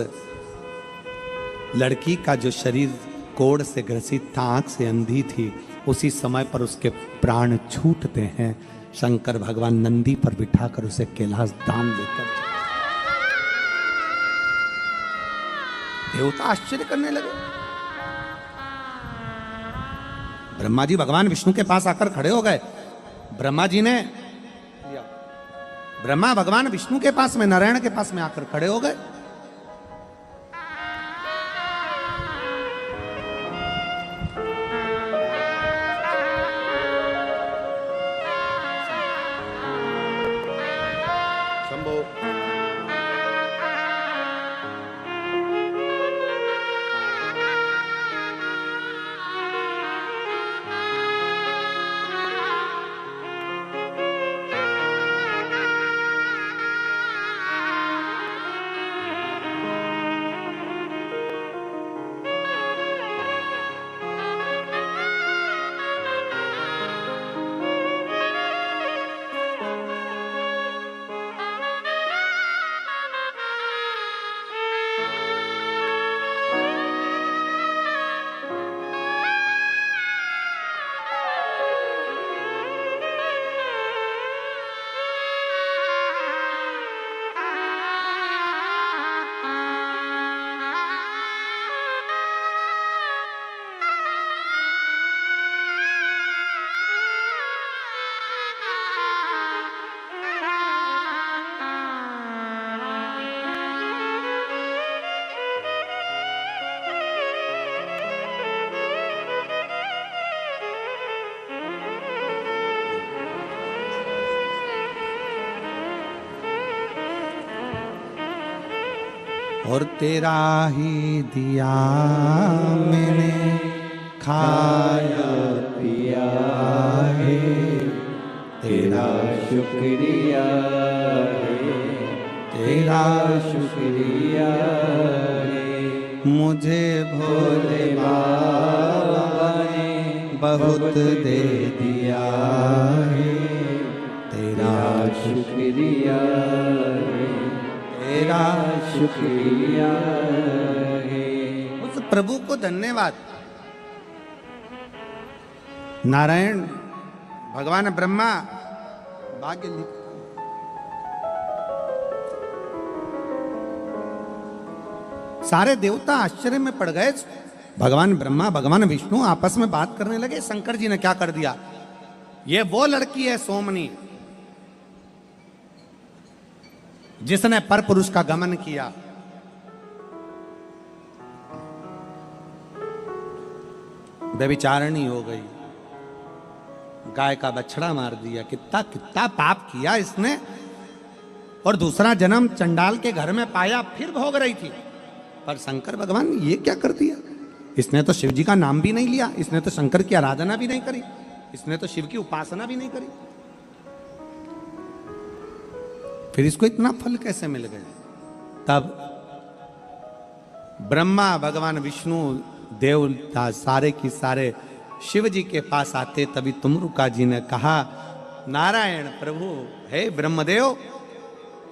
Speaker 2: लड़की का जो शरीर कोढ़ से ग्रसित था, आंख से अंधी थी, उसी समय पर उसके प्राण छूटते हैं। शंकर भगवान नंदी पर बिठाकर उसे कैलाश धाम लेकर देवता आश्चर्य करने लगे। ब्रह्मा जी भगवान विष्णु के पास आकर खड़े हो गए। ब्रह्मा भगवान विष्णु के पास में, नारायण के पास में आकर खड़े हो गए। और तेरा ही दिया मैंने खाया
Speaker 3: पिया है, तेरा शुक्रिया है, तेरा शुक्रिया है।
Speaker 2: मुझे भोले बाबा ने बहुत दे दिया है, तेरा
Speaker 3: शुक्रिया है, तेरा शुक्रिया है।
Speaker 2: उस प्रभु को धन्यवाद। नारायण भगवान ब्रह्मा भाग्य लिख सारे देवता आश्चर्य में पड़ गए। भगवान ब्रह्मा भगवान विष्णु आपस में बात करने लगे, शंकर जी ने क्या कर दिया, ये वो लड़की है सोमनी जिसने पर पुरुष का गमन किया। व्यभिचारिणी हो गई, गाय का बछड़ा मार दिया, कितना कितना पाप किया इसने। और दूसरा जन्म चंडाल के घर में पाया, फिर भोग रही थी। पर शंकर भगवान ये क्या कर दिया, इसने तो शिव जी का नाम भी नहीं लिया, इसने तो शंकर की आराधना भी नहीं करी, इसने तो शिव की उपासना भी नहीं करी, फिर इसको इतना फल कैसे मिल गया। तब ब्रह्मा भगवान विष्णु देवता सारे की सारे शिव जी के पास आते, तभी तुमरुका जी ने कहा, नारायण प्रभु हे ब्रह्मदेव,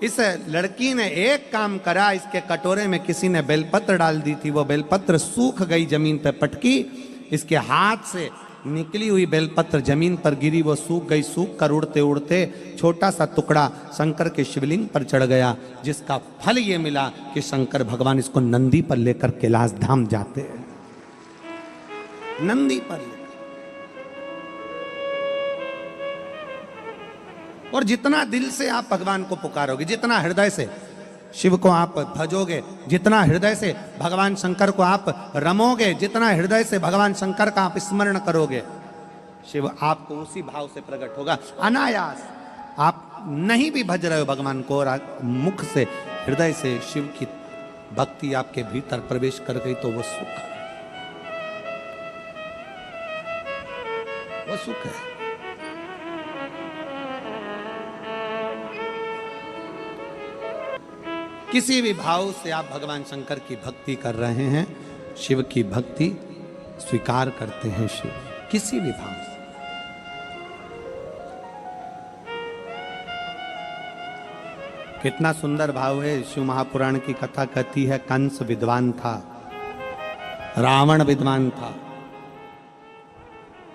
Speaker 2: इस लड़की ने एक काम करा, इसके कटोरे में किसी ने बेलपत्र डाल दी थी, वो बेलपत्र सूख गई, जमीन पे पटकी, इसके हाथ से निकली हुई बेलपत्र जमीन पर गिरी, वो सूख गई, सूख कर उड़ते उड़ते छोटा सा टुकड़ा शंकर के शिवलिंग पर चढ़ गया, जिसका फल ये मिला कि शंकर भगवान इसको नंदी पर लेकर कैलाश धाम जाते हैं। नंदी पर लेकर, और जितना दिल से आप भगवान को पुकारोगे, जितना हृदय से शिव को आप भजोगे, जितना हृदय से भगवान शंकर को आप रमोगे, जितना हृदय से भगवान शंकर का आप स्मरण करोगे, शिव आपको उसी भाव से प्रकट होगा अनायास। आप नहीं भी भज रहे हो भगवान को, और मुख से हृदय से शिव की भक्ति आपके भीतर प्रवेश कर गई, तो वो सुख है, वो सुख है। किसी भी भाव से आप भगवान शंकर की भक्ति कर रहे हैं, शिव की भक्ति स्वीकार करते हैं शिव, किसी भी भाव से। कितना सुंदर भाव है। शिव महापुराण की कथा कहती है, कंस विद्वान था, रावण विद्वान था,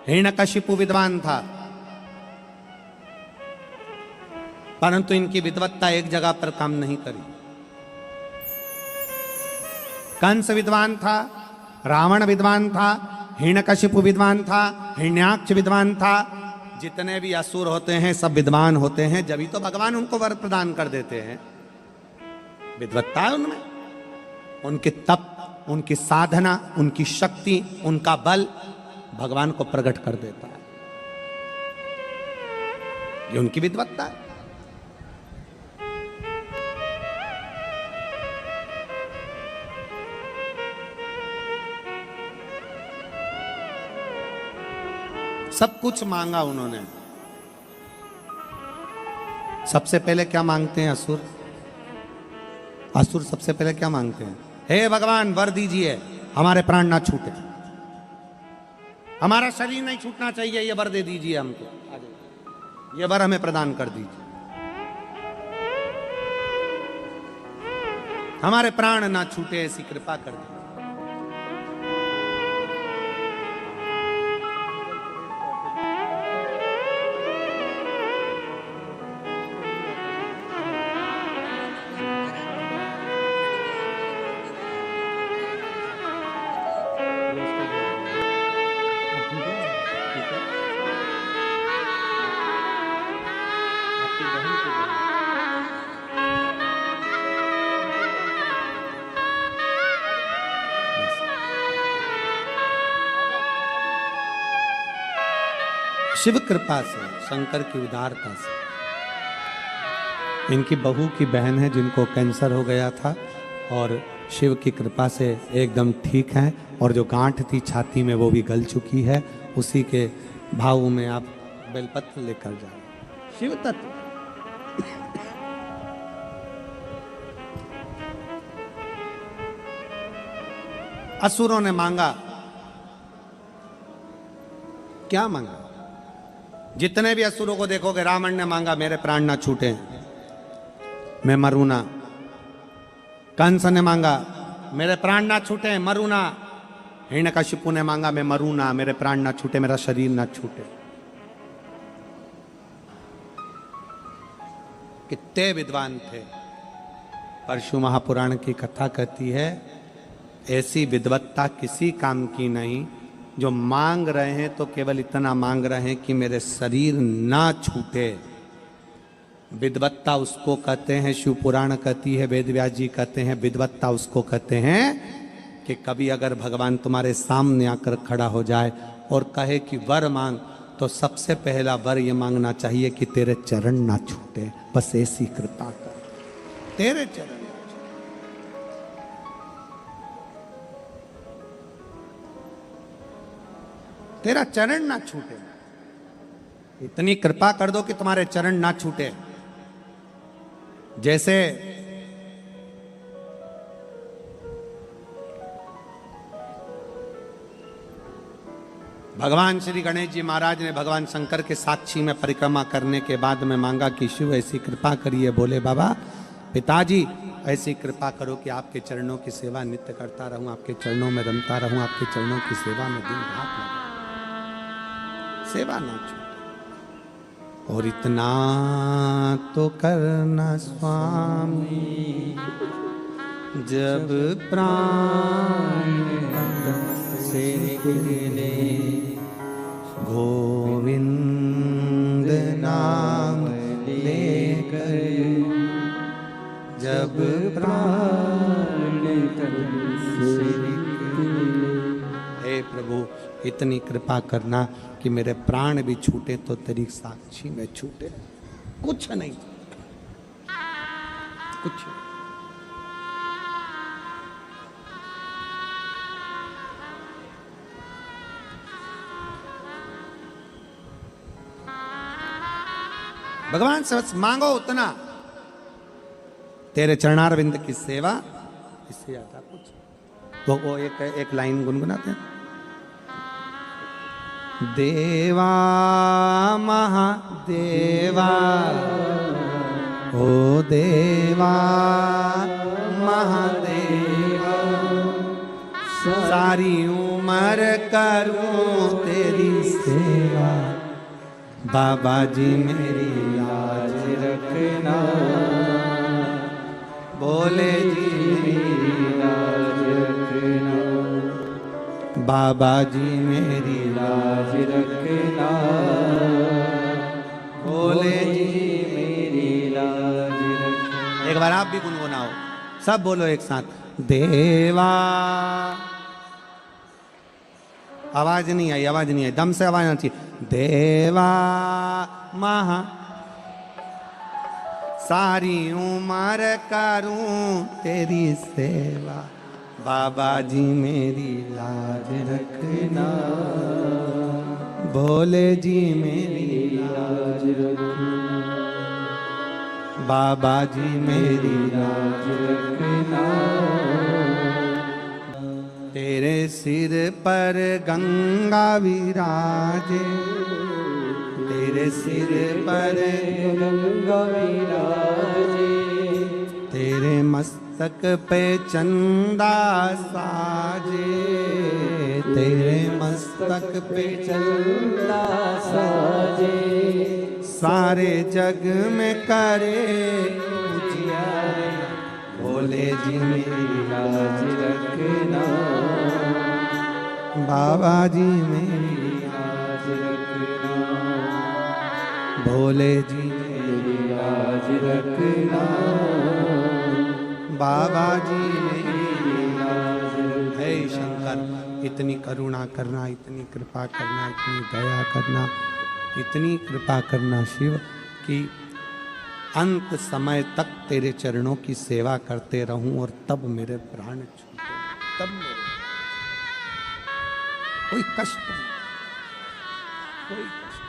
Speaker 2: हिरण्यकशिपु विद्वान था, परंतु इनकी विद्वत्ता एक जगह पर काम नहीं करी। कंस विद्वान था, रावण विद्वान था, हिरण्यकशिपु विद्वान था, हिरण्याक्ष विद्वान था, जितने भी असुर होते हैं सब विद्वान होते हैं, जब ही तो भगवान उनको वर प्रदान कर देते हैं। विद्वत्ता है उनमें, उनके तप, उनकी साधना, उनकी शक्ति, उनका बल भगवान को प्रकट कर देता है, ये उनकी विद्वत्ता है। सब कुछ मांगा उन्होंने। सबसे पहले क्या मांगते हैं असुर? असुर सबसे पहले क्या मांगते हैं? हे भगवान वर दीजिए, हमारे प्राण ना छूटे, हमारा शरीर नहीं छूटना चाहिए, ये वर दे दीजिए हमको, ये वर हमें प्रदान कर दीजिए, हमारे प्राण ना छूटे, ऐसी कृपा कर दीजिए। शिव कृपा से, शंकर की उदारता से, इनकी बहू की बहन है जिनको कैंसर हो गया था, और शिव की कृपा से एकदम ठीक हैं, और जो गांठ थी छाती में वो भी गल चुकी है। उसी के भाव में आप बेलपत्र लेकर जाए। शिव तत्व असुरों ने मांगा, क्या मांगा? जितने भी असुरों को देखोगे, रावण ने मांगा मेरे प्राण ना छूटे, मैं मरूं ना। कंस ने मांगा मेरे प्राण ना छूटे, मरूं ना। हिरण्यकशिपु ने मांगा मैं मरूं ना, मेरे प्राण ना छूटे, मेरा शरीर ना छूटे। कितने विद्वान थे। परशु महापुराण की कथा कहती है, ऐसी विद्वत्ता किसी काम की नहीं। जो मांग रहे हैं तो केवल इतना मांग रहे हैं कि मेरे शरीर ना छूटे। विद्वत्ता उसको कहते हैं, शिव पुराण कहती है, वेद व्यास जी कहते हैं, विद्वत्ता उसको कहते हैं कि कभी अगर भगवान तुम्हारे सामने आकर खड़ा हो जाए और कहे कि वर मांग, तो सबसे पहला वर ये मांगना चाहिए कि तेरे चरण ना छूटे। बस ऐसी कृपा कर, तेरे चरण। तेरा चरण ना छूटे, इतनी कृपा कर दो कि तुम्हारे चरण ना छूटे। जैसे भगवान श्री गणेश जी महाराज ने भगवान शंकर के साक्षी में परिक्रमा करने के बाद में मांगा कि शिव ऐसी कृपा करिए। बोले बाबा पिताजी ऐसी कृपा करो कि आपके चरणों की सेवा नित्य करता रहूं, आपके चरणों में रमता रहूं, आपके चरणों की सेवा में दिन रात लगा, सेवा ना छूटे। और इतना तो करना स्वामी, जब प्राण से निकले, गोविंद नाम लेकर, जब प्राण से निकले। हे प्रभु इतनी कृपा करना कि मेरे प्राण भी छूटे तो तेरी साक्षी में छूटे, कुछ नहीं, कुछ नहीं। भगवान से बस मांगो उतना, तेरे चरणारविंद की सेवा, इससे ज्यादा कुछ। वो एक लाइन गुनगुनाते हैं, देवा महादेवा, ओ देवा महादेवा, सारी उम्र करूं तेरी सेवा, बाबा जी मेरी लाज रखना, बोले जी मेरी लाज रखना, बाबा जी मेरी लाज रखना, बोले जी मेरी लाज रखना। एक बार आप भी गुनगुनाओ, सब बोलो एक साथ, देवा। आवाज नहीं आई, आवाज नहीं आई, दम से आवाज आनी चाहिए। देवा महा, सारी उम्र करूं तेरी सेवा, बाबा जी मेरी लाज रखना, भोले जी मेरी लाज रखना, बाबा जी मेरी लाज रखना। तेरे सिर पर गंगा विराजे, तेरे सिर पर गंगा विराजे, तेरे मस्तक पे चंदा साजे, तेरे मस्तक पे चंदा साजे, सारे जग में करे उजियारे, भोले जी मेरी लाज रखना, बाबा जी मेरी लाज रखना, भोले जी मेरी लाज रखना, बाबा जी मेरी लाज रखना। हे शंकर इतनी करुणा करना, इतनी कृपा करना, इतनी दया करना, इतनी कृपा करना शिव कि अंत समय तक तेरे चरणों की सेवा करते रहूं और तब मेरे प्राण छूटे, तब मेरे कोई कष्ट नहीं, कोई कष्ट।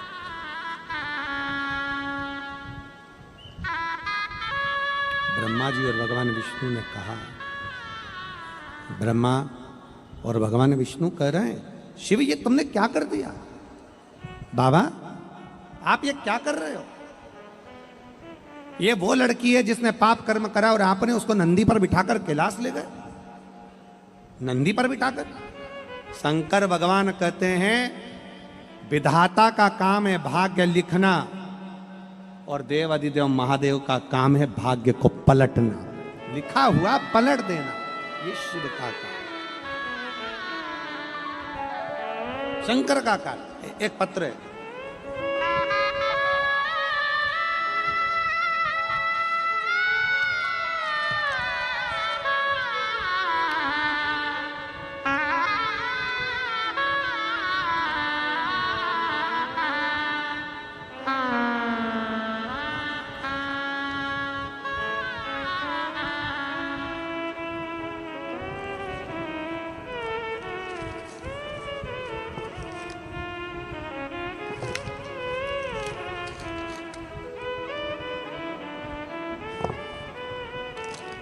Speaker 2: ब्रह्मा जी और भगवान विष्णु ने कहा, ब्रह्मा और भगवान विष्णु कह रहे हैं, शिव ये तुमने क्या कर दिया? बाबा आप ये क्या कर रहे हो? ये वो लड़की है जिसने पाप कर्म करा और आपने उसको नंदी पर बिठाकर कैलाश ले गए, नंदी पर बिठाकर। शंकर भगवान कहते हैं विधाता का काम है भाग्य लिखना और देव अधिदेव महादेव का काम है भाग्य को पलटना, लिखा हुआ पलट देना, ये शिव का काम, शंकर का काम। एक पत्र है,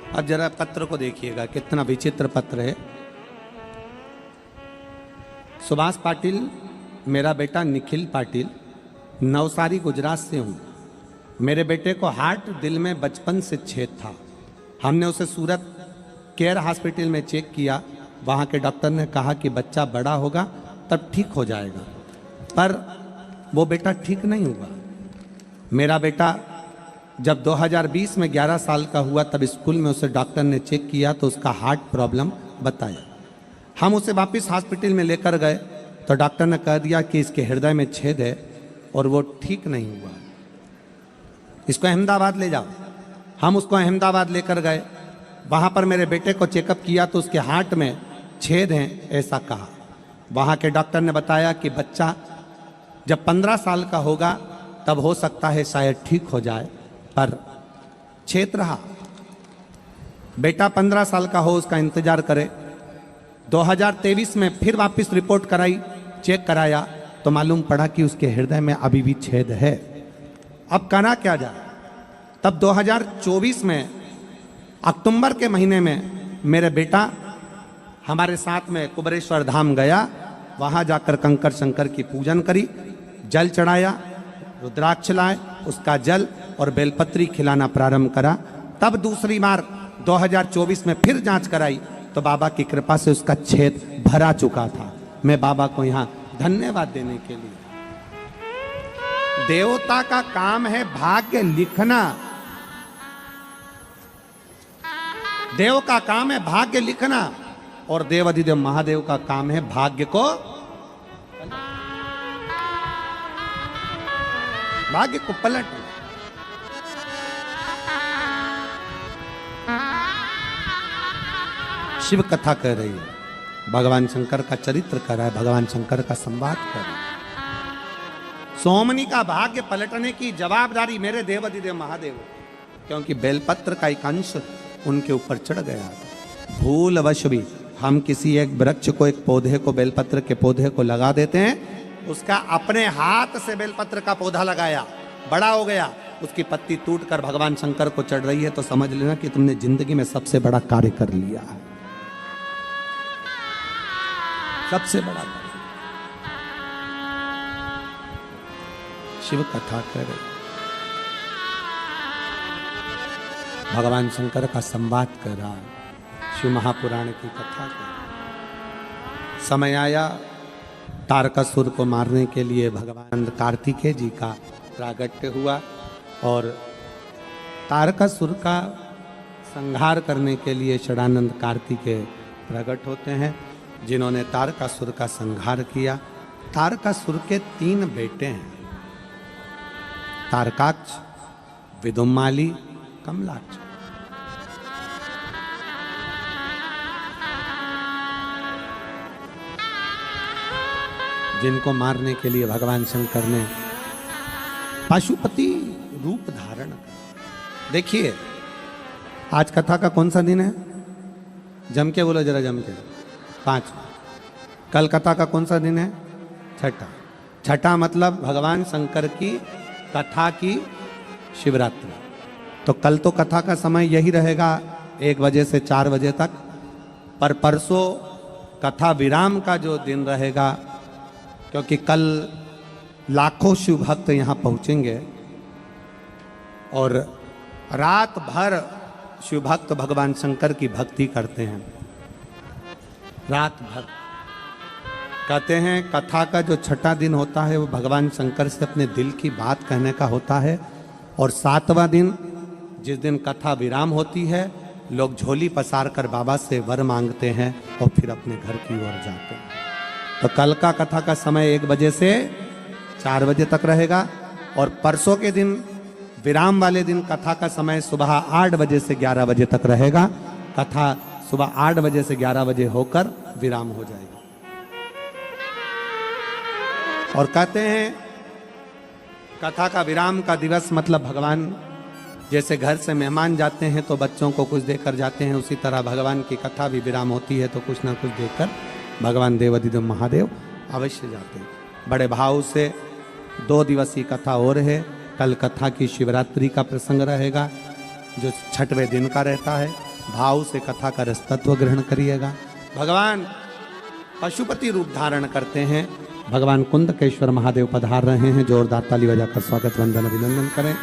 Speaker 2: अब जरा पत्र को देखिएगा कितना विचित्र पत्र है। सुभाष पाटिल, मेरा बेटा निखिल पाटिल, नवसारी गुजरात से हूँ। मेरे बेटे को हार्ट दिल में बचपन से छेद था। हमने उसे सूरत केयर हॉस्पिटल में चेक किया, वहाँ के डॉक्टर ने कहा कि बच्चा बड़ा होगा तब ठीक हो जाएगा, पर वो बेटा ठीक नहीं हुआ। मेरा बेटा जब 2020 में 11 साल का हुआ तब स्कूल में उसे डॉक्टर ने चेक किया तो उसका हार्ट प्रॉब्लम बताया। हम उसे वापस हॉस्पिटल में लेकर गए तो डॉक्टर ने कह दिया कि इसके हृदय में छेद है और वो ठीक नहीं हुआ, इसको अहमदाबाद ले जाओ। हम उसको अहमदाबाद लेकर गए, वहाँ पर मेरे बेटे को चेकअप किया तो उसके हार्ट में छेद हैं ऐसा कहा। वहाँ के डॉक्टर ने बताया कि बच्चा जब 15 साल का होगा तब हो सकता है शायद ठीक हो जाए, पर छेद रहा। बेटा 15 साल का हो उसका इंतजार करे। 2023 में फिर वापस रिपोर्ट कराई, चेक कराया तो मालूम पड़ा कि उसके हृदय में अभी भी छेद है। अब करा क्या जाए? तब 2024 में अक्टूबर के महीने में मेरे बेटा हमारे साथ में कुबरेश्वर धाम गया, वहाँ जाकर कंकर शंकर की पूजन करी, जल चढ़ाया, रुद्राक्ष लाए, उसका जल और बेलपत्री खिलाना प्रारंभ करा। तब दूसरी बार 2024 में फिर जांच कराई तो बाबा की कृपा से उसका छेद भरा चुका था। मैं बाबा को यहाँ धन्यवाद देने के लिए, देवता का काम है भाग्य लिखना, देव का काम है भाग्य लिखना और देव अधिदेव महादेव का काम है भाग्य को, भाग्य को पलटना। शिव कथा कह रही है, भगवान शंकर का चरित्र कर रहा है, भगवान शंकर का संवाद कर रहा है। सोमनी का भाग्य पलटने की जवाबदारी मेरे देव अधिदेव महादेव, क्योंकि बेलपत्र का एक अंश उनके ऊपर चढ़ गया। भूलवश भी हम किसी एक वृक्ष को, एक पौधे को, बेलपत्र के पौधे को लगा देते हैं, उसका अपने हाथ से बेलपत्र का पौधा लगाया, बड़ा हो गया, उसकी पत्ती टूटकर भगवान शंकर को चढ़ रही है तो समझ लेना कि तुमने जिंदगी में सबसे बड़ा कार्य कर लिया है, सबसे बड़ा कार्य। शिव कथा करे, भगवान शंकर का संवाद कर रहा, शिव महापुराण की कथा कर। समय आया तारकासुर को मारने के लिए भगवान कार्तिकेय जी का प्रागट्य हुआ और तारकासुर का संहार करने के लिए षडानंद कार्तिकेय प्रकट होते हैं, जिन्होंने तारकासुर का संहार किया। तारकासुर के 3 बेटे हैं, तारकाक्ष, विदुम्माली, कमलाक्ष। जिनको मारने के लिए भगवान शंकर ने पशुपति रूप धारण कर देखिए आज कथा का कौन सा दिन है? जम के बोलो जरा, जम के। 5। कल कथा का कौन सा दिन है? छठा। छठा मतलब भगवान शंकर की कथा की शिवरात्रि। तो कल तो कथा का समय यही रहेगा 1 बजे से 4 बजे तक, पर परसों कथा विराम का जो दिन रहेगा, क्योंकि कल लाखों शिव भक्त यहाँ पहुँचेंगे और रात भर शिव भक्त भगवान शंकर की भक्ति करते हैं। रात भर कहते हैं कथा का जो छठा दिन होता है वो भगवान शंकर से अपने दिल की बात कहने का होता है। और 7वां दिन जिस दिन कथा विराम होती है, लोग झोली पसार कर बाबा से वर मांगते हैं और फिर अपने घर की ओर जाते हैं। तो कल का कथा का समय 1 बजे से 4 बजे तक रहेगा और परसों के दिन विराम वाले दिन कथा का समय सुबह 8 बजे से 11 बजे तक रहेगा। कथा सुबह 8 बजे से 11 बजे होकर विराम हो जाएगी। और कहते हैं कथा का विराम का दिवस मतलब भगवान जैसे घर से मेहमान जाते हैं तो बच्चों को कुछ देकर जाते हैं, उसी तरह भगवान की कथा भी विराम होती है तो कुछ ना कुछ देकर भगवान देवाधिदेव महादेव अवश्य जाते हैं। बड़े भाव से 2 दिवसीय कथा और है। कल कथा की शिवरात्रि का प्रसंग रहेगा जो 6वें दिन का रहता है। भाव से कथा का रसतत्व ग्रहण करिएगा। भगवान पशुपति रूप धारण करते हैं। भगवान कुंदकेश्वर महादेव पधार रहे हैं। जोरदार ताली बजाकर स्वागत वंदन अभिनंदन करें।